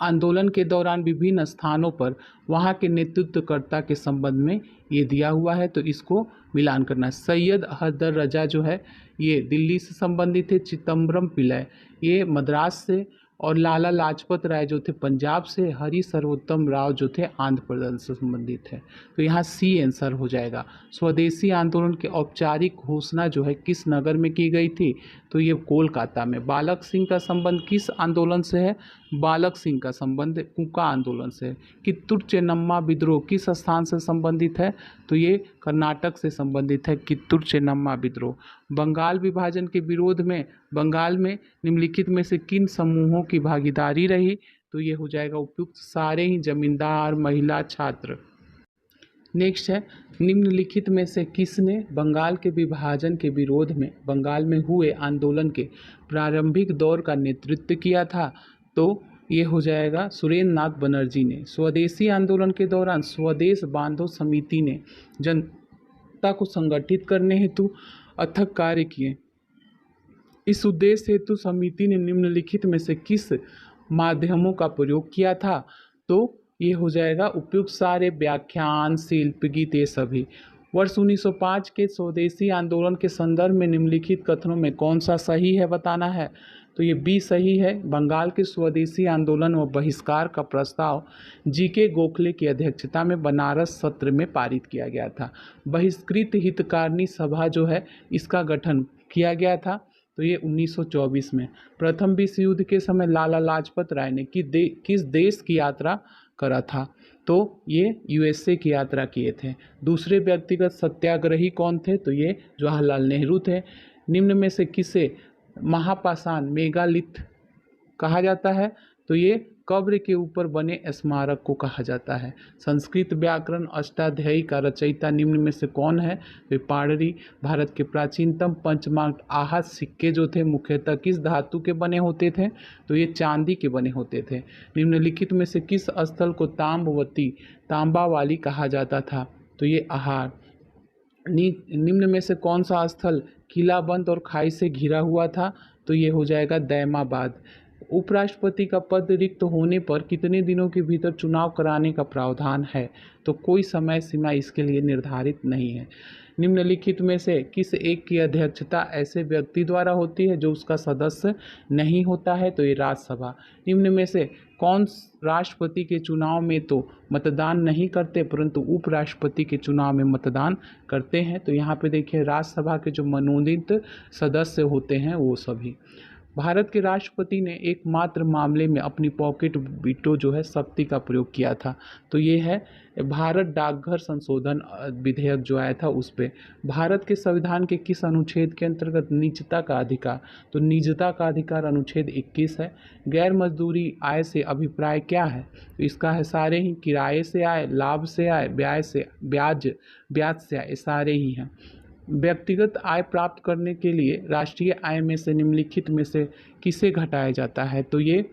आंदोलन के दौरान विभिन्न स्थानों पर वहाँ के नेतृत्वकर्ता के संबंध में ये दिया हुआ है, तो इसको मिलान करना है। सैयद हैदर रजा जो है ये दिल्ली से संबंधित है, चिदम्बरम पिल्लई ये मद्रास से, और लाला लाजपत राय जो थे पंजाब से, हरि सर्वोत्तम राव जो थे आंध्र प्रदेश से संबंधित है। तो यहाँ सी आंसर हो जाएगा। स्वदेशी आंदोलन की औपचारिक घोषणा जो है किस नगर में की गई थी? तो ये कोलकाता में। बालक सिंह का संबंध किस आंदोलन से है? बालक सिंह का संबंध कुका आंदोलन से है। कित्तूर चेन्नम्मा विद्रोह किस स्थान से संबंधित है? तो ये कर्नाटक से संबंधित है, कित्तूर चेन्नम्मा विद्रोह। बंगाल विभाजन के विरोध में बंगाल में निम्नलिखित में से किन समूहों की भागीदारी रही? तो ये हो जाएगा उपयुक्त सारे ही जमींदार, महिला, छात्र। नेक्स्ट है, निम्नलिखित में से किसने बंगाल के विभाजन के विरोध में बंगाल में हुए आंदोलन के प्रारंभिक दौर का नेतृत्व किया था? तो ये हो जाएगा सुरेंद्र नाथ बनर्जी ने। स्वदेशी आंदोलन के दौरान स्वदेश बांधो समिति ने जनता को संगठित करने हेतु अथक कार्य किए। इस उद्देश्य हेतु समिति ने निम्नलिखित में से किस माध्यमों का प्रयोग किया था? तो ये हो जाएगा उपयुक्त सारे व्याख्यान, शिल्प, गीत, ये सभी। वर्ष 1905 के स्वदेशी आंदोलन के संदर्भ में निम्नलिखित कथनों में कौन सा सही है बताना है? तो ये बी सही है। बंगाल के स्वदेशी आंदोलन व बहिष्कार का प्रस्ताव जीके गोखले की अध्यक्षता में बनारस सत्र में पारित किया गया था। बहिष्कृत हितकारिणी सभा जो है इसका गठन किया गया था, तो ये 1924 में। प्रथम विश्व युद्ध के समय लाला लाजपत राय ने किस देश की यात्रा करा था? तो ये यूएसए की यात्रा किए थे। दूसरे व्यक्तिगत सत्याग्रही कौन थे? तो ये जवाहरलाल नेहरू थे। निम्न में से किसे महापाषाण मेगालिथ कहा जाता है? तो ये कब्र के ऊपर बने स्मारक को कहा जाता है। संस्कृत व्याकरण अष्टाध्यायी का रचयिता निम्न में से कौन है? वे पाणिनि। भारत के प्राचीनतम पंचमांक आहत सिक्के जो थे मुख्यतः किस धातु के बने होते थे? तो ये चांदी के बने होते थे। निम्नलिखित में से किस स्थल को ताम्रवती तांबा वाली कहा जाता था? तो ये आहार। निम्न में से कौन सा स्थल किलाबंद और खाई से घिरा हुआ था? तो ये हो जाएगा दैमाबाद। उपराष्ट्रपति का पद रिक्त होने पर कितने दिनों के भीतर चुनाव कराने का प्रावधान है? तो कोई समय सीमा इसके लिए निर्धारित नहीं है। निम्नलिखित में से किस एक की अध्यक्षता ऐसे व्यक्ति द्वारा होती है जो उसका सदस्य नहीं होता है? तो ये राज्यसभा। निम्न में से कौन राष्ट्रपति के चुनाव में तो मतदान नहीं करते परंतु उपराष्ट्रपति के चुनाव में मतदान करते हैं? तो यहाँ पे देखिए राज्यसभा के जो मनोनीत सदस्य होते हैं वो सभी। भारत के राष्ट्रपति ने एकमात्र मामले में अपनी पॉकेट वीटो जो है शक्ति का प्रयोग किया था, तो ये है भारत डाकघर संशोधन विधेयक जो आया था उस पे। भारत के संविधान के किस अनुच्छेद के अंतर्गत निजता का अधिकार? तो निजता का अधिकार अनुच्छेद 21 है। गैर मजदूरी आय से अभिप्राय क्या है? तो इसका है सारे ही, किराए से आय, लाभ से आय, ब्याज से आय, ये सारे ही हैं। व्यक्तिगत आय प्राप्त करने के लिए राष्ट्रीय आय में से निम्नलिखित में से किसे घटाया जाता है? तो ये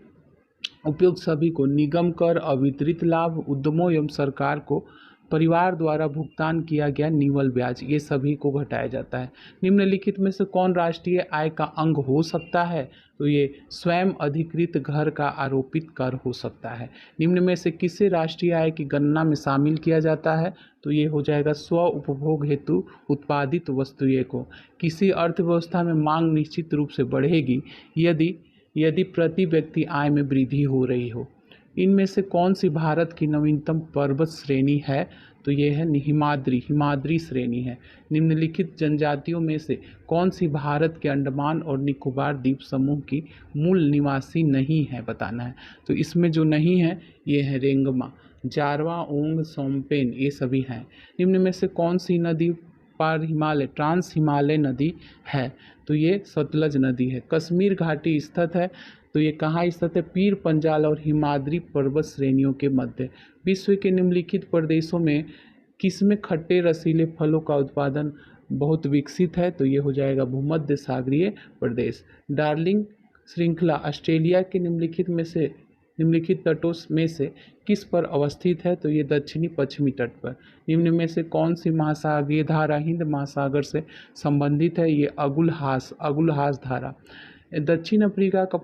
उपयुक्त सभी को। निगम कर, अवितरित लाभ, उद्यमों एवं सरकार को परिवार द्वारा भुगतान किया गया निवल ब्याज, ये सभी को घटाया जाता है। निम्नलिखित में से कौन राष्ट्रीय आय का अंग हो सकता है? तो ये स्वयं अधिकृत घर का आरोपित कर हो सकता है। निम्न में से किसे राष्ट्रीय आय की गणना में शामिल किया जाता है? तो ये हो जाएगा स्व उपभोग हेतु उत्पादित वस्तुएं को। किसी अर्थव्यवस्था में मांग निश्चित रूप से बढ़ेगी यदि प्रति व्यक्ति आय में वृद्धि हो रही हो। इनमें से कौन सी भारत की नवीनतम पर्वत श्रेणी है? तो ये है हिमाद्री श्रेणी है। निम्नलिखित जनजातियों में से कौन सी भारत के अंडमान और निकोबार द्वीप समूह की मूल निवासी नहीं है बताना है। तो इसमें जो नहीं है ये है रेंगमा। जारवा, ओंग, सोमपेन, ये सभी हैं। निम्न में से कौन सी नदी पार हिमालय ट्रांस हिमालय नदी है? तो ये सतलज नदी है। कश्मीर घाटी स्थित है, तो ये कहाँ स्थित है? पीर पंजाल और हिमाद्री पर्वत श्रेणियों के मध्य। विश्व के निम्नलिखित प्रदेशों में किसमें खट्टे रसीले फलों का उत्पादन बहुत विकसित है? तो ये हो जाएगा भूमध्य सागरीय प्रदेश। डार्लिंग श्रृंखला ऑस्ट्रेलिया के निम्नलिखित तटों में से किस पर अवस्थित है? तो ये दक्षिणी पश्चिमी तट पर। निम्न में से कौन सी महासागरीय धारा हिंद महासागर से संबंधित है? ये अगुलहास धारा। दक्षिण अफ्रीका का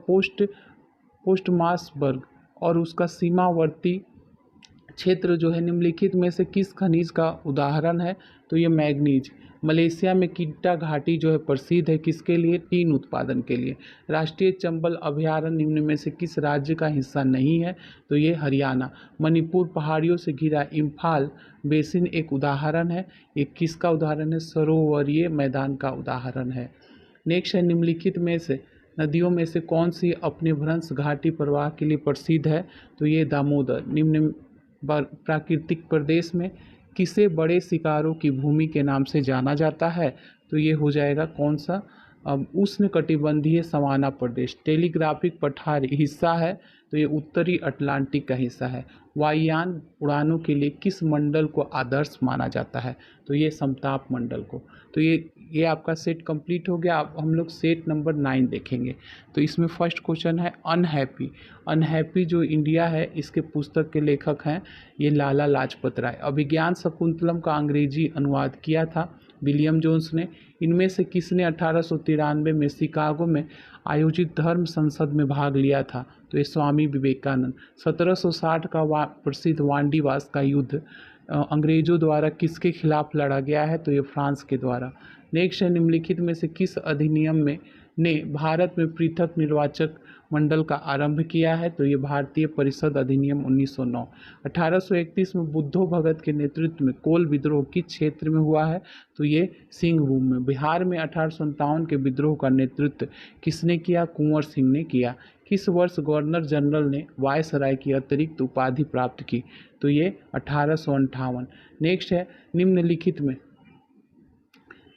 पोस्टमार्सबर्ग और उसका सीमावर्ती क्षेत्र जो है निम्नलिखित में से किस खनिज का उदाहरण है? तो ये मैग्नीज। मलेशिया में किट्टा घाटी जो है प्रसिद्ध है किसके लिए? टीन उत्पादन के लिए। राष्ट्रीय चंबल अभयारण्य निम्न में से किस राज्य का हिस्सा नहीं है? तो ये हरियाणा। मणिपुर पहाड़ियों से घिरा इम्फाल बेसिन एक उदाहरण है। ये किसका उदाहरण है? सरोवरीय मैदान का उदाहरण है। नेक्स्ट है निम्नलिखित में से नदियों में से कौन सी अपने भ्रंश घाटी प्रवाह के लिए प्रसिद्ध है? तो ये दामोदर। निम्न प्राकृतिक प्रदेश में किसे बड़े शिकारों की भूमि के नाम से जाना जाता है? तो ये हो जाएगा कौन सा? उष्णकटिबंधीय सवाना प्रदेश। टेलीग्राफिक पठारी हिस्सा है, तो ये उत्तरी अटलांटिक का हिस्सा है। वायुयान उड़ानों के लिए किस मंडल को आदर्श माना जाता है? तो ये समताप मंडल को। तो ये आपका सेट कंप्लीट हो गया। अब हम लोग सेट नंबर 9 देखेंगे। तो इसमें फर्स्ट क्वेश्चन है अनहैप्पी। अनहैप्पी जो इंडिया है इसके पुस्तक के लेखक हैं ये लाला लाजपत राय। अभिज्ञान शकुंतलम का अंग्रेजी अनुवाद किया था विलियम जोन्स ने। इनमें से किसने 1893 में शिकागो में आयोजित धर्म संसद में भाग लिया था? तो ये स्वामी विवेकानंद। 1760 का प्रसिद्ध वांडीवास का युद्ध अंग्रेजों द्वारा किसके खिलाफ लड़ा गया है? तो ये फ्रांस के द्वारा। नेक्स्ट है निम्नलिखित में से किस अधिनियम में ने भारत में पृथक निर्वाचक मंडल का आरंभ किया है? तो ये भारतीय परिषद अधिनियम 1909। 1831 में बुद्धो भगत के नेतृत्व में कोल विद्रोह किस क्षेत्र में हुआ है? तो ये सिंहभूम में। बिहार में 1857 के विद्रोह का नेतृत्व किसने किया? कुंवर सिंह ने किया। किस वर्ष गवर्नर जनरल ने वायसराय की अतिरिक्त उपाधि प्राप्त की? तो ये 1858। नेक्स्ट है निम्नलिखित में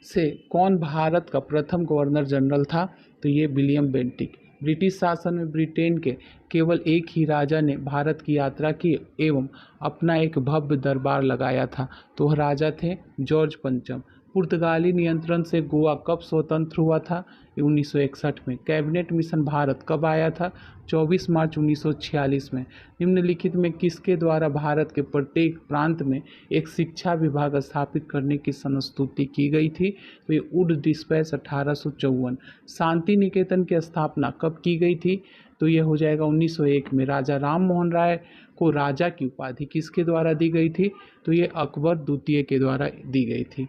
से कौन भारत का प्रथम गवर्नर जनरल था? तो ये विलियम बेंटिक। ब्रिटिश शासन में ब्रिटेन के केवल एक ही राजा ने भारत की यात्रा की एवं अपना एक भव्य दरबार लगाया था, तो वह राजा थे जॉर्ज पंचम। पुर्तगाली नियंत्रण से गोवा कब स्वतंत्र हुआ था? 1961 में। कैबिनेट मिशन भारत कब आया था? 24 मार्च 1946 में। निम्नलिखित में किसके द्वारा भारत के प्रत्येक प्रांत में एक शिक्षा विभाग स्थापित करने की संस्तुति की गई थी? तो ये वुड डिस्पैच 1854। शांति निकेतन की स्थापना कब की गई थी? तो ये हो जाएगा 1901 में। राजा राम मोहन राय को राजा की उपाधि किसके द्वारा दी गई थी? तो ये अकबर द्वितीय के द्वारा दी गई थी।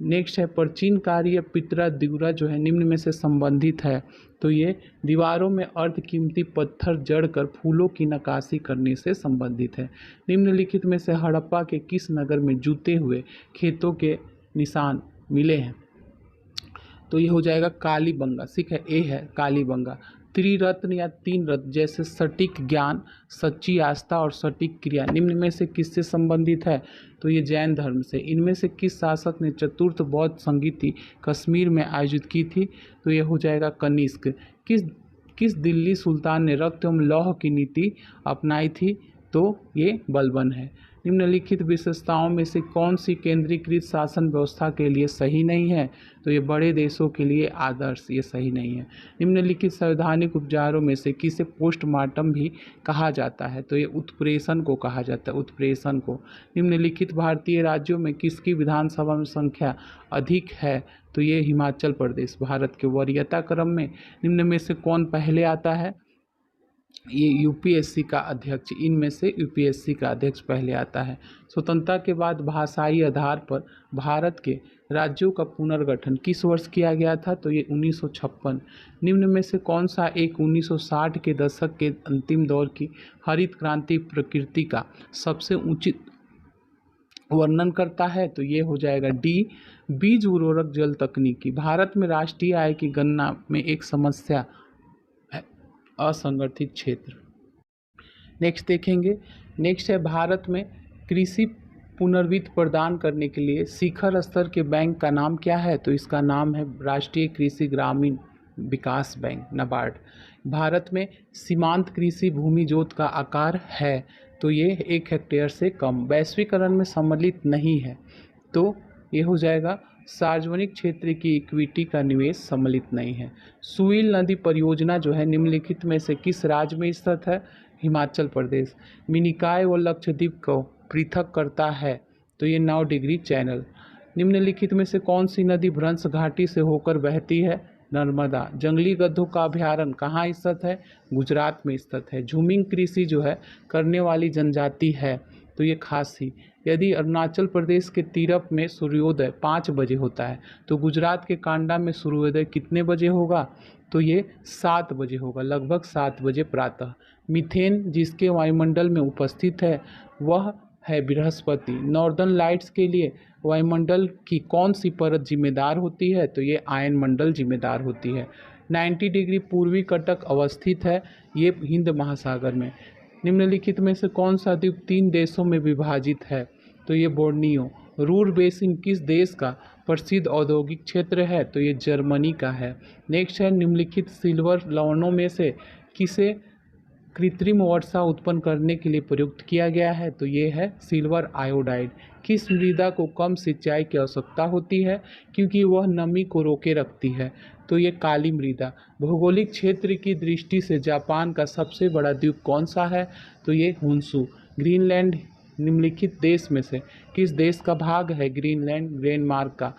नेक्स्ट है प्राचीन कार्य पितरा दिउरा जो है निम्न में से संबंधित है? तो ये दीवारों में अर्ध कीमती पत्थर जड़कर फूलों की नक्काशी करने से संबंधित है। निम्नलिखित में से हड़प्पा के किस नगर में जूते हुए खेतों के निशान मिले हैं? तो ये हो जाएगा कालीबंगा। ठीक है, ए है कालीबंगा। त्रिरत्न या तीन रत्न जैसे सटीक ज्ञान, सच्ची आस्था और सटीक क्रिया निम्न में से किससे संबंधित है? तो ये जैन धर्म से। इनमें से किस शासक ने चतुर्थ बौद्ध संगीति कश्मीर में आयोजित की थी? तो ये हो जाएगा कनिष्क। किस दिल्ली सुल्तान ने रक्त एवं लौह की नीति अपनाई थी? तो ये बलबन है। निम्नलिखित विशेषताओं में से कौन सी केंद्रीकृत शासन व्यवस्था के लिए सही नहीं है? तो ये बड़े देशों के लिए आदर्श, ये सही नहीं है। निम्नलिखित संवैधानिक उपचारों में से किसे पोस्टमार्टम भी कहा जाता है? तो ये उत्प्रेषण को कहा जाता है, उत्प्रेषण को। निम्नलिखित भारतीय राज्यों में किसकी विधानसभा में संख्या अधिक है? तो ये हिमाचल प्रदेश। भारत के वरीयता क्रम में निम्न में से कौन पहले आता है? ये यूपीएससी का अध्यक्ष। इनमें से यूपीएससी का अध्यक्ष पहले आता है। स्वतंत्रता के बाद भाषाई आधार पर भारत के राज्यों का पुनर्गठन किस वर्ष किया गया था? तो ये 1956। निम्न में से कौन सा एक 1960 के दशक के अंतिम दौर की हरित क्रांति प्रकृति का सबसे उचित वर्णन करता है? तो ये हो जाएगा डी, बीज उर्वरक जल तकनीकी। भारत में राष्ट्रीय आय की गणना में एक समस्या है असंगठित क्षेत्र। नेक्स्ट देखेंगे नेक्स्ट है, भारत में कृषि पुनर्वित्त प्रदान करने के लिए शिखर स्तर के बैंक का नाम क्या है? तो इसका नाम है राष्ट्रीय कृषि ग्रामीण विकास बैंक, नाबार्ड। भारत में सीमांत कृषि भूमि जोत का आकार है, तो ये 1 हेक्टेयर से कम। वैश्वीकरण में सम्मिलित नहीं है, तो ये हो जाएगा सार्वजनिक क्षेत्र की इक्विटी का निवेश सम्मिलित नहीं है। सुईल नदी परियोजना जो है निम्नलिखित में से किस राज्य में स्थित है? हिमाचल प्रदेश। मिनिकॉय व लक्षद्वीप को पृथक करता है, तो ये 9 डिग्री चैनल। निम्नलिखित में से कौन सी नदी भ्रंश घाटी से होकर बहती है? नर्मदा। जंगली गधों का अभ्यारण्य कहाँ स्थित है? गुजरात में स्थित है। झूमिंग कृषि जो है करने वाली जनजाति है, तो ये खासी। यदि अरुणाचल प्रदेश के तीरप में सूर्योदय 5 बजे होता है, तो गुजरात के कांडा में सूर्योदय कितने बजे होगा? तो ये 7 बजे होगा, लगभग 7 बजे प्रातः। मीथेन जिसके वायुमंडल में उपस्थित है वह है बृहस्पति। नॉर्दर्न लाइट्स के लिए वायुमंडल की कौन सी परत जिम्मेदार होती है? तो ये आयन मंडल जिम्मेदार होती है। 90 डिग्री पूर्वी कटक अवस्थित है, ये हिंद महासागर में। निम्नलिखित में से कौन सा द्वीप 3 देशों में विभाजित है? तो ये बोर्नियो। रूर बेसिन किस देश का प्रसिद्ध औद्योगिक क्षेत्र है? तो ये जर्मनी का है। नेक्स्ट है, निम्नलिखित सिल्वर लवणों में से किसे कृत्रिम वर्षा उत्पन्न करने के लिए प्रयुक्त किया गया है? तो ये है सिल्वर आयोडाइड। किस मृदा को कम सिंचाई की आवश्यकता होती है क्योंकि वह नमी को रोके रखती है? तो ये काली मृदा। भौगोलिक क्षेत्र की दृष्टि से जापान का सबसे बड़ा द्वीप कौन सा है? तो ये हुन्सू। ग्रीनलैंड निम्नलिखित देश में से किस देश का भाग है? ग्रीनलैंड डेनमार्क का।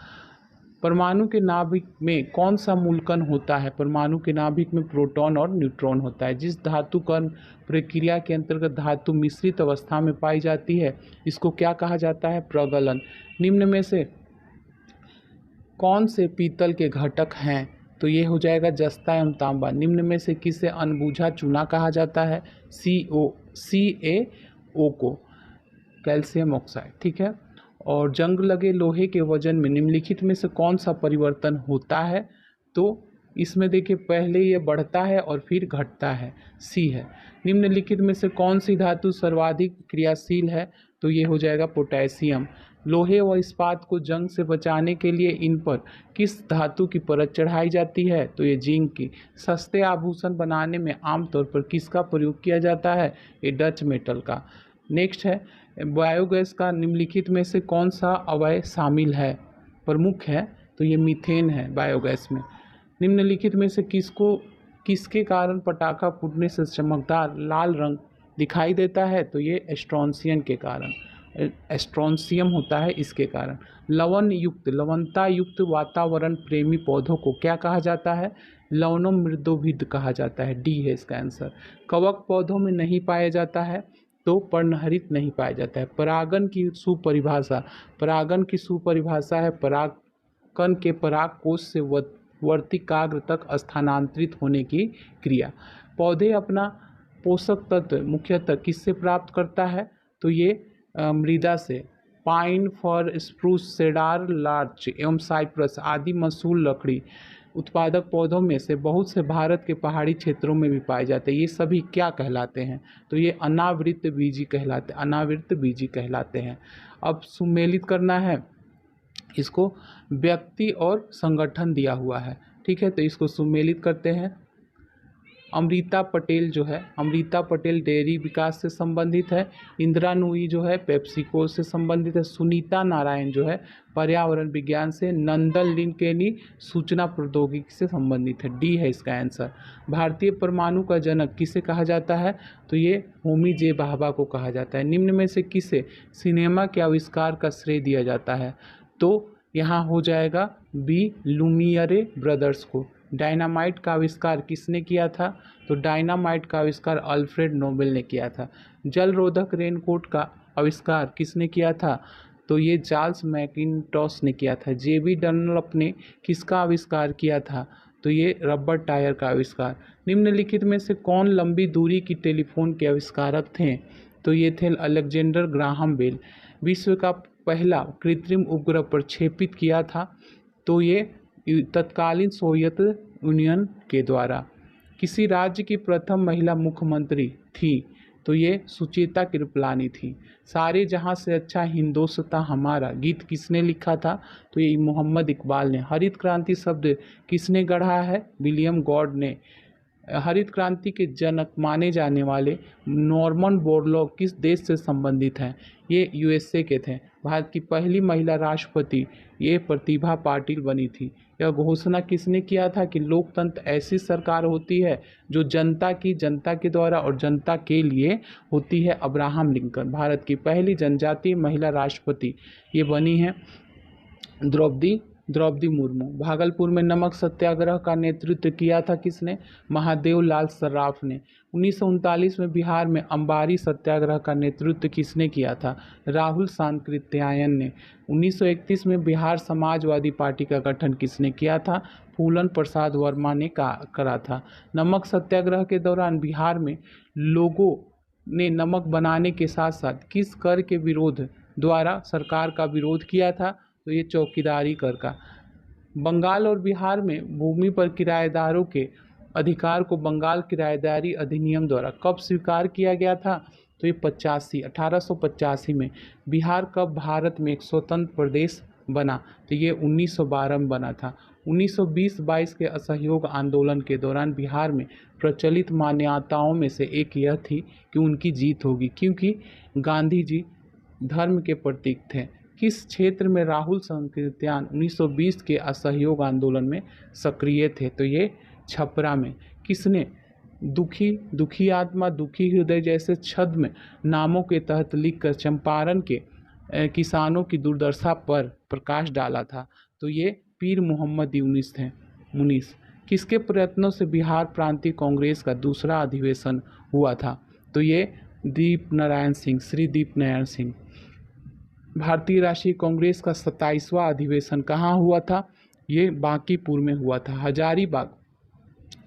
परमाणु के नाभिक में कौन सा मूलकण होता है? परमाणु के नाभिक में प्रोटॉन और न्यूट्रॉन होता है। जिस धातु कण प्रक्रिया के अंतर्गत धातु मिश्रित अवस्था में पाई जाती है, इसको क्या कहा जाता है? प्रगलन। निम्न में से कौन से पीतल के घटक हैं? तो ये हो जाएगा जस्ता एवं तांबा। निम्न में से किसे अनबुझा चूना कहा जाता है? CaO को, कैल्शियम ऑक्साइड। ठीक है। और जंग लगे लोहे के वजन में निम्नलिखित में से कौन सा परिवर्तन होता है? तो इसमें देखिए पहले ये बढ़ता है और फिर घटता है, सी है। निम्नलिखित में से कौन सी धातु सर्वाधिक क्रियाशील है? तो ये हो जाएगा पोटेशियम। लोहे व इस्पात को जंग से बचाने के लिए इन पर किस धातु की परत चढ़ाई जाती है? तो ये जिंक की। सस्ते आभूषण बनाने में आमतौर पर किसका प्रयोग किया जाता है? ये डच मेटल का। नेक्स्ट है, बायोगैस का निम्नलिखित में से कौन सा अवयव शामिल है, प्रमुख है? तो ये मीथेन है बायोगैस में। निम्नलिखित में से किसके कारण पटाखा फूटने से चमकदार लाल रंग दिखाई देता है? तो ये स्ट्रोंसियम के कारण, स्ट्रोंसियम होता है इसके कारण। लवणता युक्त वातावरण प्रेमी पौधों को क्या कहा जाता है? लवणोमृदोभिद कहा जाता है, डी है इसका आंसर। कवक पौधों में नहीं पाया जाता है, तो पर्णहरित नहीं पाया जाता है। परागण की सुपरिभाषा है परागकण के पराग कोश से वर्तिकाग्र तक स्थानांतरित होने की क्रिया। पौधे अपना पोषक तत्व मुख्यतः किससे प्राप्त करता है? तो ये मृदा से। पाइन, फर, स्प्रूस, सेडार, लार्च एवं साइप्रस आदि मसूल लकड़ी उत्पादक पौधों में से बहुत से भारत के पहाड़ी क्षेत्रों में भी पाए जाते हैं। ये सभी क्या कहलाते हैं? तो ये अनावृत बीजी कहलाते हैं। अब सुमेलित करना है इसको, व्यक्ति और संगठन दिया हुआ है। ठीक है, तो इसको सुमेलित करते हैं। अमृता पटेल जो है, अमृता पटेल डेयरी विकास से संबंधित है। इंदिरा नूई जो है पेप्सिको से संबंधित है। सुनीता नारायण जो है पर्यावरण विज्ञान से। नंदन लिनकेनी सूचना प्रौद्योगिकी से संबंधित है, डी है इसका आंसर। भारतीय परमाणु का जनक किसे कहा जाता है? तो ये होमी जे भाभा को कहा जाता है। निम्न में से किसे सिनेमा के आविष्कार का श्रेय दिया जाता है? तो यहाँ हो जाएगा बी, लुमियरे ब्रदर्स को। डायनामाइट का आविष्कार किसने किया था? तो डायनामाइट का आविष्कार अल्फ्रेड नोबेल ने किया था। जल रोधक रेनकोट का आविष्कार किसने किया था? तो ये चार्ल्स मैकिन्टॉश ने किया था। जेबी डनलप ने किसका आविष्कार किया था? तो ये रबर टायर का आविष्कार। निम्नलिखित में से कौन लंबी दूरी की टेलीफोन के आविष्कारक थे? तो ये थे अलेक्जेंडर ग्राहम बेल। विश्व का पहला कृत्रिम उपग्रह प्रक्षेपित किया था? तो ये तत्कालीन सोवियत यूनियन के द्वारा। किसी राज्य की प्रथम महिला मुख्यमंत्री थी? तो ये सुचेता कृपलानी थी। सारे जहां से अच्छा हिंदोस्तां हमारा गीत किसने लिखा था, तो ये मोहम्मद इकबाल ने। हरित क्रांति शब्द किसने गढ़ा है, विलियम गॉड ने। हरित क्रांति के जनक माने जाने वाले नॉर्मन बोरलॉग किस देश से संबंधित हैं, ये यूएसए के थे। भारत की पहली महिला राष्ट्रपति ये प्रतिभा पाटिल बनी थी। यह घोषणा किसने किया था कि लोकतंत्र ऐसी सरकार होती है जो जनता के द्वारा और जनता के लिए होती है, अब्राहम लिंकन। भारत की पहली जनजातीय महिला राष्ट्रपति ये बनी है द्रौपदी द्रौपदी मुर्मू। भागलपुर में नमक सत्याग्रह का नेतृत्व किया था किसने, महादेव लाल सर्राफ ने। 1939 में बिहार में अंबारी सत्याग्रह का नेतृत्व किसने किया था, राहुल सांकृत्यायन ने। 1931 में बिहार समाजवादी पार्टी का गठन किसने किया था, फूलन प्रसाद वर्मा ने करा था। नमक सत्याग्रह के दौरान बिहार में लोगों ने नमक बनाने के साथ साथ किस कर के विरोध द्वारा सरकार का विरोध किया था, तो ये चौकीदारी कर का। बंगाल और बिहार में भूमि पर किराएदारों के अधिकार को बंगाल किराएदारी अधिनियम द्वारा कब स्वीकार किया गया था, तो ये 1885 में। बिहार कब भारत में एक स्वतंत्र प्रदेश बना, तो ये 1912 में बना था। 1920-22 के असहयोग आंदोलन के दौरान बिहार में प्रचलित मान्यताओं में से एक यह थी कि उनकी जीत होगी, क्योंकि गांधी जी धर्म के प्रतीक थे। किस क्षेत्र में राहुल सांकृत्यायन 1920 के असहयोग आंदोलन में सक्रिय थे, तो ये छपरा में। किसने दुखी आत्मा दुखी हृदय जैसे छद्म नामों के तहत लिखकर चंपारण के किसानों की दुर्दशा पर प्रकाश डाला था, तो ये पीर मोहम्मद यूनिस थे। किसके प्रयत्नों से बिहार प्रांतीय कांग्रेस का दूसरा अधिवेशन हुआ था, तो ये श्री दीप नारायण सिंह। भारतीय राष्ट्रीय कांग्रेस का 27वां अधिवेशन कहाँ हुआ था, ये बांकीपुर में हुआ था। हजारीबाग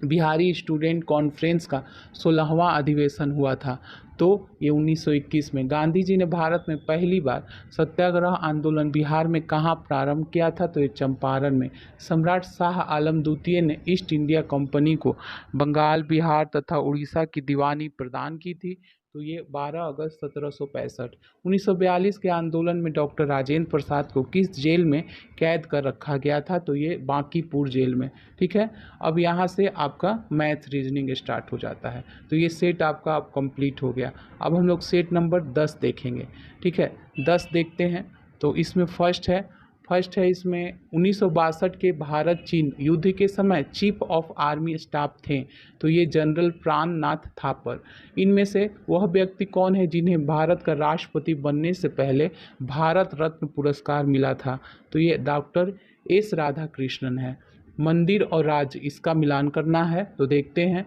बिहारी स्टूडेंट कॉन्फ्रेंस का 16वां अधिवेशन हुआ था, तो ये 1921 में। गांधी जी ने भारत में पहली बार सत्याग्रह आंदोलन बिहार में कहाँ प्रारंभ किया था, तो ये चंपारण में। सम्राट शाह आलम द्वितीय ने ईस्ट इंडिया कंपनी को बंगाल, बिहार तथा उड़ीसा की दीवानी प्रदान की थी, तो ये 12 अगस्त 1765। 1942 के आंदोलन में डॉक्टर राजेंद्र प्रसाद को किस जेल में कैद कर रखा गया था, तो ये बांकीपुर जेल में। ठीक है, अब यहाँ से आपका मैथ रीजनिंग स्टार्ट हो जाता है, तो ये सेट आपका अब कंप्लीट हो गया। अब हम लोग सेट नंबर 10 देखेंगे। ठीक है, 10 देखते हैं। तो इसमें फर्स्ट है इसमें 1962 के भारत चीन युद्ध के समय चीफ ऑफ आर्मी स्टाफ थे, तो ये जनरल प्राणनाथ थापर। इनमें से वह व्यक्ति कौन है जिन्हें भारत का राष्ट्रपति बनने से पहले भारत रत्न पुरस्कार मिला था, तो ये डॉक्टर एस राधाकृष्णन है। मंदिर और राज्य इसका मिलान करना है, तो देखते हैं।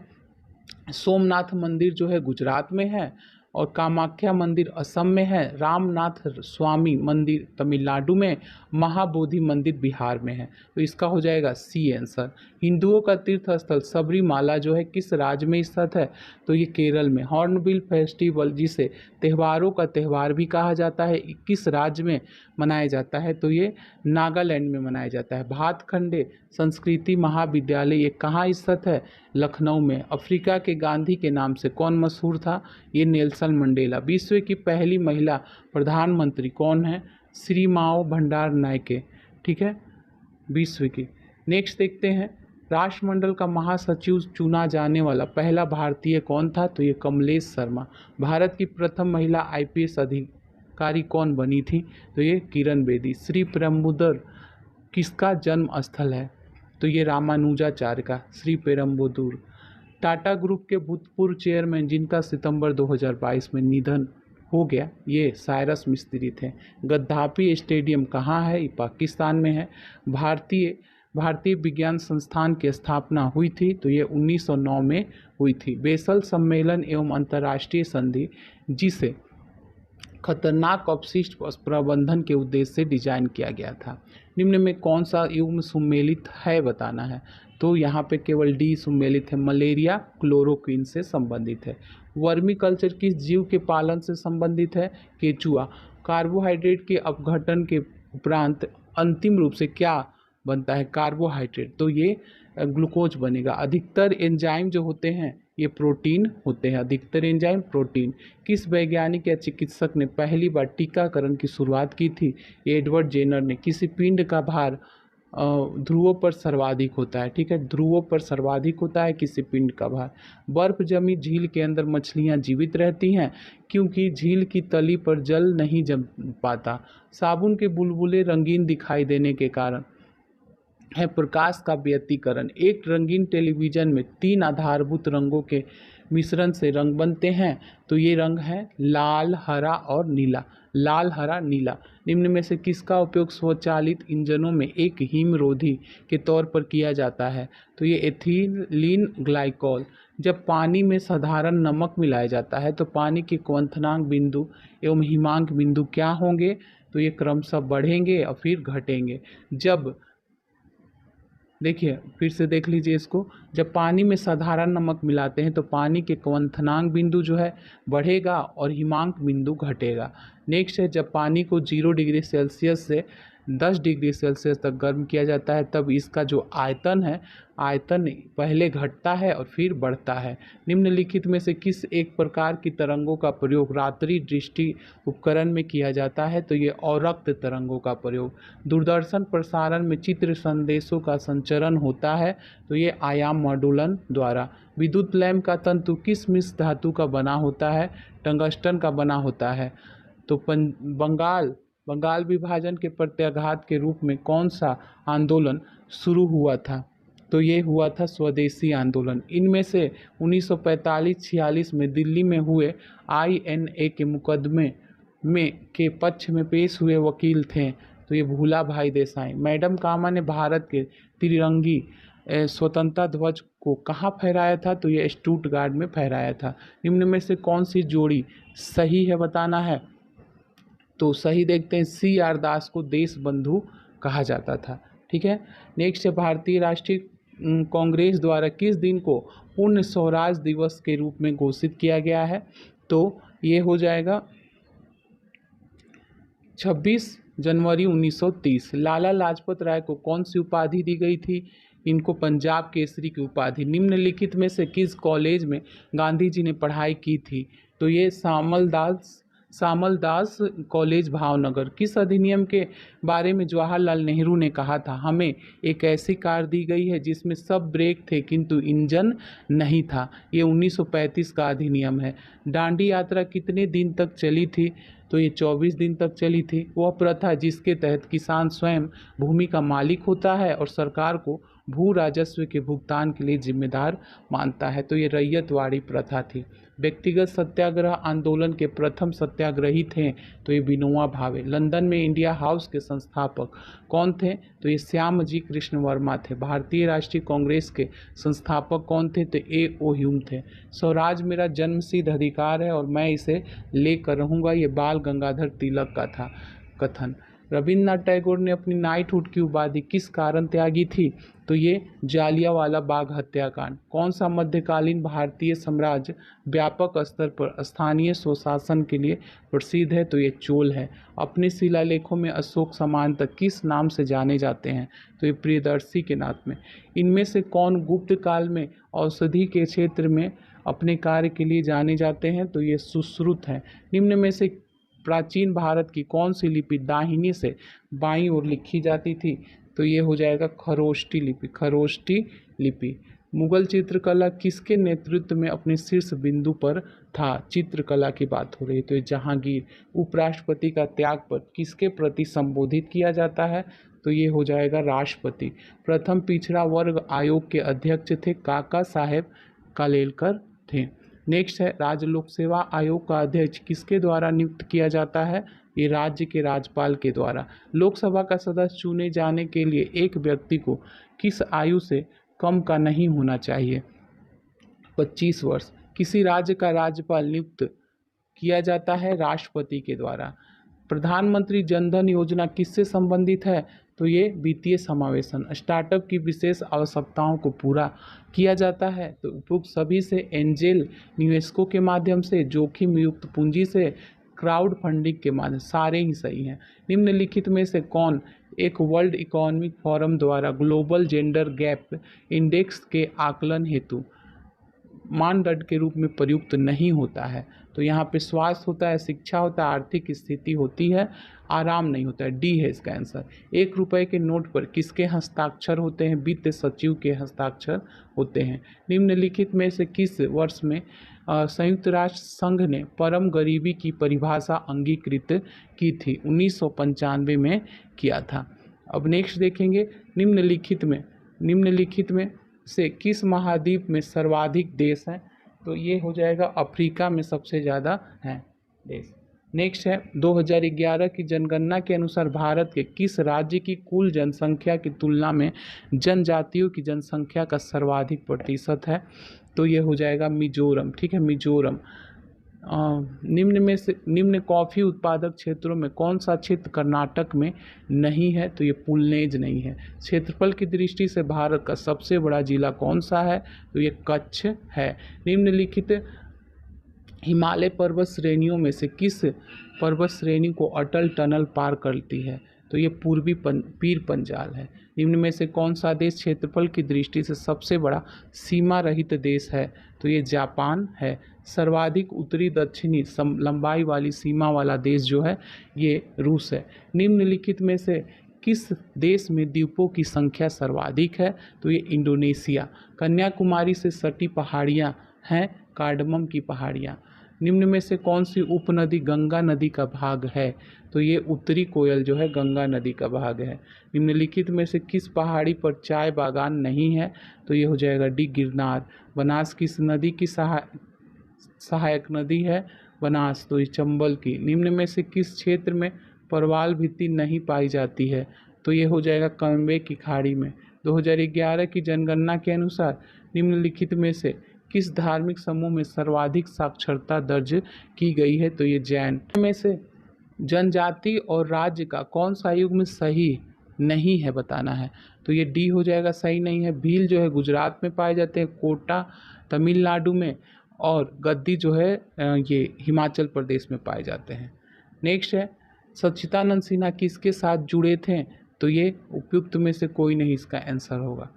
सोमनाथ मंदिर जो है गुजरात में है, और कामाख्या मंदिर असम में है, रामनाथ स्वामी मंदिर तमिलनाडु में, महाबोधि मंदिर बिहार में है, तो इसका हो जाएगा सी आंसर। हिंदुओं का तीर्थ स्थल सबरीमाला जो है किस राज्य में स्थित है, तो ये केरल में। हॉर्नबिल फेस्टिवल जिसे त्योहारों का त्यौहार भी कहा जाता है, किस राज्य में मनाया जाता है, तो ये नागालैंड में मनाया जाता है। भातखंडे संस्कृति महाविद्यालय ये कहाँ स्थित है, लखनऊ में। अफ्रीका के गांधी के नाम से कौन मशहूर था, ये नेल्सन मंडेला। विश्व की पहली महिला प्रधानमंत्री कौन है, श्री माओ भंडार नायके। ठीक है, विश्व की। नेक्स्ट देखते हैं, राष्ट्रमंडल का महासचिव चुना जाने वाला पहला भारतीय कौन था, तो ये कमलेश शर्मा। भारत की प्रथम महिला आईपीएस अधिकारी कौन बनी थी, तो ये किरण बेदी। श्री पेरुम्बदूर किसका जन्म स्थल है, तो ये रामानुजाचार्य का श्री पेरुम्बदूर। टाटा ग्रुप के भूतपूर्व चेयरमैन जिनका सितंबर 2022 में निधन हो गया, ये साइरस मिस्त्री थे। गद्दाफी स्टेडियम कहाँ है, ये पाकिस्तान में है। भारतीय विज्ञान संस्थान की स्थापना हुई थी, तो ये 1909 में हुई थी। बेसल सम्मेलन एवं अंतर्राष्ट्रीय संधि जिसे खतरनाक अपशिष्ट प्रबंधन के उद्देश्य से डिजाइन किया गया था, निम्न में कौन सा युग्म सम्मिलित है बताना है, तो यहाँ पे केवल डी सम्मिलित है। मलेरिया क्लोरोक्विन से संबंधित है। वर्मी कल्चर किस जीव के पालन से संबंधित है, केचुआ। कार्बोहाइड्रेट के अपघटन के उपरांत अंतिम रूप से क्या बनता है कार्बोहाइड्रेट, तो ये ग्लूकोज बनेगा। अधिकतर एंजाइम जो होते हैं ये प्रोटीन होते हैं, अधिकतर एंजाइम प्रोटीन। किस वैज्ञानिक या चिकित्सक ने पहली बार टीकाकरण की शुरुआत की थी? एडवर्ड जेनर ने। किसी पिंड का भार ध्रुवों पर सर्वाधिक होता है, ठीक है, ध्रुवों पर सर्वाधिक होता है किसी पिंड का भार। बर्फ जमी झील के अंदर मछलियां जीवित रहती हैं क्योंकि झील की तली पर जल नहीं जम पाता। साबुन के बुलबुले रंगीन दिखाई देने के कारण है प्रकाश का व्यतिकरण। एक रंगीन टेलीविजन में 3 आधारभूत रंगों के मिश्रण से रंग बनते हैं, तो ये रंग है लाल, हरा और नीला। लाल, हरा, नीला। निम्न में से किसका उपयोग स्वचालित इंजनों में एक हिमरोधी के तौर पर किया जाता है? तो ये एथिलीन ग्लाइकॉल। जब पानी में साधारण नमक मिलाया जाता है तो पानी के क्वथनांक बिंदु एवं हिमांक बिंदु क्या होंगे? तो ये क्रमशः बढ़ेंगे और फिर घटेंगे। जब देखिए फिर से देख लीजिए इसको, जब पानी में साधारण नमक मिलाते हैं तो पानी के क्वथनांक बिंदु जो है बढ़ेगा और हिमांक बिंदु घटेगा। नेक्स्ट है, जब पानी को 0 डिग्री सेल्सियस से 10 डिग्री सेल्सियस तक गर्म किया जाता है तब इसका जो आयतन है, आयतन पहले घटता है और फिर बढ़ता है। निम्नलिखित में से किस एक प्रकार की तरंगों का प्रयोग रात्रि दृष्टि उपकरण में किया जाता है? तो ये अवरक्त तरंगों का प्रयोग। दूरदर्शन प्रसारण में चित्र संदेशों का संचरण होता है, तो ये आयाम मॉड्यूलन द्वारा। विद्युत लैंप का तंतु किस मिश्र धातु का बना होता है? टंगस्टन का बना होता है। तो बंगाल विभाजन के प्रत्याघात के रूप में कौन सा आंदोलन शुरू हुआ था? तो ये हुआ था स्वदेशी आंदोलन। इनमें से 1945-46 में दिल्ली में हुए INA के मुकदमे में के पक्ष में पेश हुए वकील थे, तो ये भूला भाई देसाई। मैडम कामा ने भारत के तिरंगी स्वतंत्रता ध्वज को कहाँ फहराया था? तो ये स्टुटगार्ट में फहराया था। निम्न में से कौन सी जोड़ी सही है बताना है? तो सही देखते हैं, CR दास को देश बंधु कहा जाता था, ठीक है। नेक्स्ट है, भारतीय राष्ट्रीय कांग्रेस द्वारा किस दिन को पूर्ण स्वराज दिवस के रूप में घोषित किया गया है? तो ये हो जाएगा 26 जनवरी 1930। लाला लाजपत राय को कौन सी उपाधि दी गई थी? इनको पंजाब केसरी की उपाधि। निम्नलिखित में से किस कॉलेज में गांधी जी ने पढ़ाई की थी? तो ये सामल दास कॉलेज भावनगर। किस अधिनियम के बारे में जवाहरलाल नेहरू ने कहा था? हमें एक ऐसी कार दी गई है जिसमें सब ब्रेक थे किंतु इंजन नहीं था। ये 1935 का अधिनियम है। दांडी यात्रा कितने दिन तक चली थी? तो ये 24 दिन तक चली थी। वह प्रथा जिसके तहत किसान स्वयं भूमि का मालिक होता है और सरकार को भू राजस्व के भुगतान के लिए जिम्मेदार मानता है, तो ये रैयतवाड़ी प्रथा थी। व्यक्तिगत सत्याग्रह आंदोलन के प्रथम सत्याग्रही थे, तो ये विनोबा भावे। लंदन में इंडिया हाउस के संस्थापक कौन थे? तो ये श्यामजी कृष्ण वर्मा थे। भारतीय राष्ट्रीय कांग्रेस के संस्थापक कौन थे? तो A.O. ह्यूम थे। स्वराज मेरा जन्मसिद्ध अधिकार है और मैं इसे लेकर रहूँगा, ये बाल गंगाधर तिलक का था कथन। रविन्द्रनाथ टैगोर ने अपनी नाइटहुड की उपाधि किस कारण त्यागी थी? तो ये जालियांवाला बाग हत्याकांड। कौन सा मध्यकालीन भारतीय साम्राज्य व्यापक स्तर पर स्थानीय स्वशासन के लिए प्रसिद्ध है? तो ये चोल है। अपने शिलालेखों में अशोक सामंत किस नाम से जाने जाते हैं? तो ये प्रियदर्शी के नाम में। इनमें से कौन गुप्त काल में औषधि के क्षेत्र में अपने कार्य के लिए जाने जाते हैं? तो ये सुश्रुत हैं। निम्न में से प्राचीन भारत की कौन सी लिपि दाहिनी से बाईं ओर लिखी जाती थी? तो ये हो जाएगा खरोष्टी लिपि। खरोष्टी लिपि। मुगल चित्रकला किसके नेतृत्व में अपने शीर्ष बिंदु पर था? चित्रकला की बात हो रही है, तो ये जहांगीर। उपराष्ट्रपति का त्यागपत्र किसके प्रति संबोधित किया जाता है? तो ये हो जाएगा राष्ट्रपति। प्रथम पिछड़ा वर्ग आयोग के अध्यक्ष थे काका साहेब कालेलकर थे। नेक्स्ट है, राज्य लोक सेवा आयोग का अध्यक्ष किसके द्वारा नियुक्त किया जाता है? ये राज्य के राज्यपाल के द्वारा। लोकसभा का सदस्य चुने जाने के लिए एक व्यक्ति को किस आयु से कम का नहीं होना चाहिए? 25 वर्ष। किसी राज्य का राज्यपाल नियुक्त किया जाता है राष्ट्रपति के द्वारा। प्रधानमंत्री जनधन योजना किससे संबंधित है? तो ये वित्तीय समावेशन। स्टार्टअप की विशेष आवश्यकताओं को पूरा किया जाता है, तो उपयुक्त सभी से एंजेल निवेशकों के माध्यम से, जोखिम युक्त पूंजी से, क्राउड फंडिंग के माध्यम, सारे ही सही हैं। निम्नलिखित में से कौन एक वर्ल्ड इकोनॉमिक फोरम द्वारा ग्लोबल जेंडर गैप इंडेक्स के आकलन हेतु मानदंड के रूप में प्रयुक्त नहीं होता है? तो यहाँ पे स्वास्थ्य होता है, शिक्षा होता है, आर्थिक स्थिति होती है, आराम नहीं होता है। डी है इसका आंसर। 1 रुपए के नोट पर किसके हस्ताक्षर होते हैं? वित्त सचिव के हस्ताक्षर होते हैं। निम्नलिखित में से किस वर्ष में संयुक्त राष्ट्र संघ ने परम गरीबी की परिभाषा अंगीकृत की थी? 1995 में किया था। अब नेक्स्ट देखेंगे, निम्नलिखित में से किस महाद्वीप में सर्वाधिक देश हैं? तो ये हो जाएगा अफ्रीका में सबसे ज़्यादा हैं देश। नेक्स्ट है 2011 की जनगणना के अनुसार भारत के किस राज्य की कुल जनसंख्या की तुलना में जनजातियों की जनसंख्या का सर्वाधिक प्रतिशत है? तो ये हो जाएगा मिजोरम। ठीक है, मिजोरम। निम्न कॉफ़ी उत्पादक क्षेत्रों में कौन सा क्षेत्र कर्नाटक में नहीं है? तो ये पुलनेज नहीं है। क्षेत्रफल की दृष्टि से भारत का सबसे बड़ा जिला कौन सा है? तो ये कच्छ है। निम्नलिखित हिमालय पर्वत श्रेणियों में से किस पर्वत श्रेणी को अटल टनल पार करती है? तो ये पूर्वी पीर पंजाल है। निम्न में से कौन सा देश क्षेत्रफल की दृष्टि से सबसे बड़ा सीमा रहित देश है? तो ये जापान है। सर्वाधिक उत्तरी दक्षिणी लंबाई वाली सीमा वाला देश जो है ये रूस है। निम्नलिखित में से किस देश में द्वीपों की संख्या सर्वाधिक है? तो ये इंडोनेशिया। कन्याकुमारी से सटी पहाड़ियाँ हैं कार्डमम की पहाड़ियाँ। निम्न में से कौन सी उपनदी गंगा नदी का भाग है? तो ये उत्तरी कोयल जो है गंगा नदी का भाग है। निम्नलिखित में से किस पहाड़ी पर चाय बागान नहीं है? तो ये हो जाएगा डी गिरनार। बनास किस नदी की सहायक नदी है? बनास। तो ये चंबल की। निम्न में से किस क्षेत्र में परवाल भित्ति नहीं पाई जाती है? तो ये हो जाएगा कम्बे की खाड़ी में। 2011 की जनगणना के अनुसार निम्नलिखित में से किस धार्मिक समूह में सर्वाधिक साक्षरता दर्ज की गई है? तो ये जैन। में से जनजाति और राज्य का कौन सा युग्म सही नहीं है बताना है? तो ये डी हो जाएगा, सही नहीं है। भील जो है गुजरात में पाए जाते हैं, कोटा तमिलनाडु में, और गद्दी जो है ये हिमाचल प्रदेश में पाए जाते हैं। नेक्स्ट है सच्चिदानंद सिन्हा किसके साथ जुड़े थे? तो ये उपयुक्त में से कोई नहीं इसका आंसर होगा।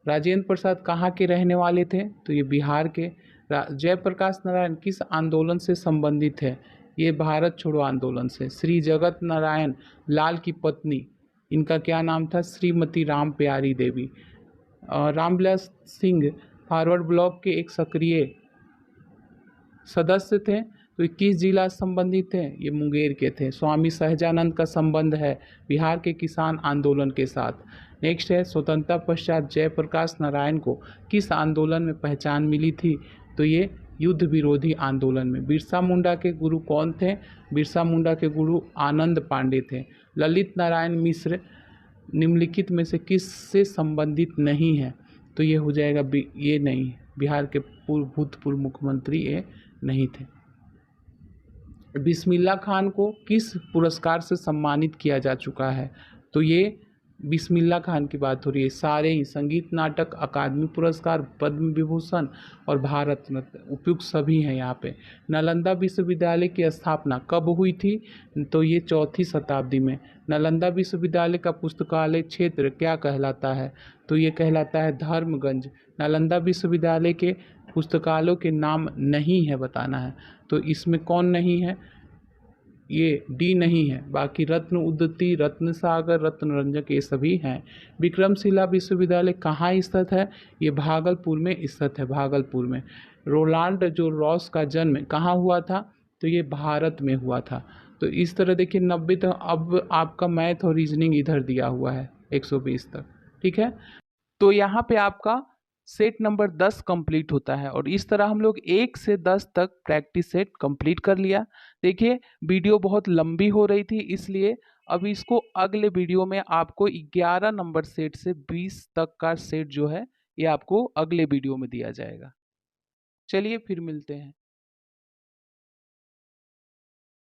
राजेंद्र प्रसाद कहाँ के रहने वाले थे? तो ये बिहार के। जयप्रकाश नारायण किस आंदोलन से संबंधित है? ये भारत छोड़ो आंदोलन से। श्री जगत नारायण लाल की पत्नी, इनका क्या नाम था? श्रीमती राम प्यारी देवी। रामविलास सिंह फॉरवर्ड ब्लॉक के एक सक्रिय सदस्य थे। तो ये किस जिला से संबंधित थे? ये मुंगेर के थे। स्वामी सहजानंद का संबंध है बिहार के किसान आंदोलन के साथ। नेक्स्ट है स्वतंत्रता पश्चात जयप्रकाश नारायण को किस आंदोलन में पहचान मिली थी? तो ये युद्ध विरोधी आंदोलन में। बिरसा मुंडा के गुरु कौन थे? बिरसा मुंडा के गुरु आनंद पांडे थे। ललित नारायण मिश्र निम्नलिखित में से किस से संबंधित नहीं है? तो ये हो जाएगा ये नहीं, बिहार के भूतपूर्व मुख्यमंत्री ये नहीं थे। बिस्मिल्ला खान को किस पुरस्कार से सम्मानित किया जा चुका है? तो ये बिस्मिल्ला खान की बात हो रही है। सारे ही संगीत नाटक अकादमी पुरस्कार, पद्म विभूषण और भारत रत्न उपयुक्त सभी हैं यहाँ पे। नालंदा विश्वविद्यालय की स्थापना कब हुई थी? तो ये 4वीं शताब्दी में। नालंदा विश्वविद्यालय का पुस्तकालय क्षेत्र क्या कहलाता है? तो ये कहलाता है धर्मगंज। नालंदा विश्वविद्यालय के पुस्तकालयों के नाम नहीं है बताना है। तो इसमें कौन नहीं है? ये डी नहीं है। बाकी रत्न उद्यति, रत्न सागर, रत्न रंजक ये सभी हैं। विक्रमशिला विश्वविद्यालय कहाँ स्थित है? ये भागलपुर में स्थित है, भागलपुर में। रोलांड जो रॉस का जन्म कहाँ हुआ था? तो ये भारत में हुआ था। तो इस तरह देखिए 90 तक। अब आपका मैथ और रीजनिंग इधर दिया हुआ है 120 तक, ठीक है। तो यहाँ पे आपका सेट नंबर 10 कंप्लीट होता है और इस तरह हम लोग 1 से 10 तक प्रैक्टिस सेट कंप्लीट कर लिया। देखिए वीडियो बहुत लंबी हो रही थी, इसलिए अब इसको अगले वीडियो में आपको 11 नंबर सेट से 20 तक का सेट जो है ये आपको अगले वीडियो में दिया जाएगा। चलिए फिर मिलते हैं।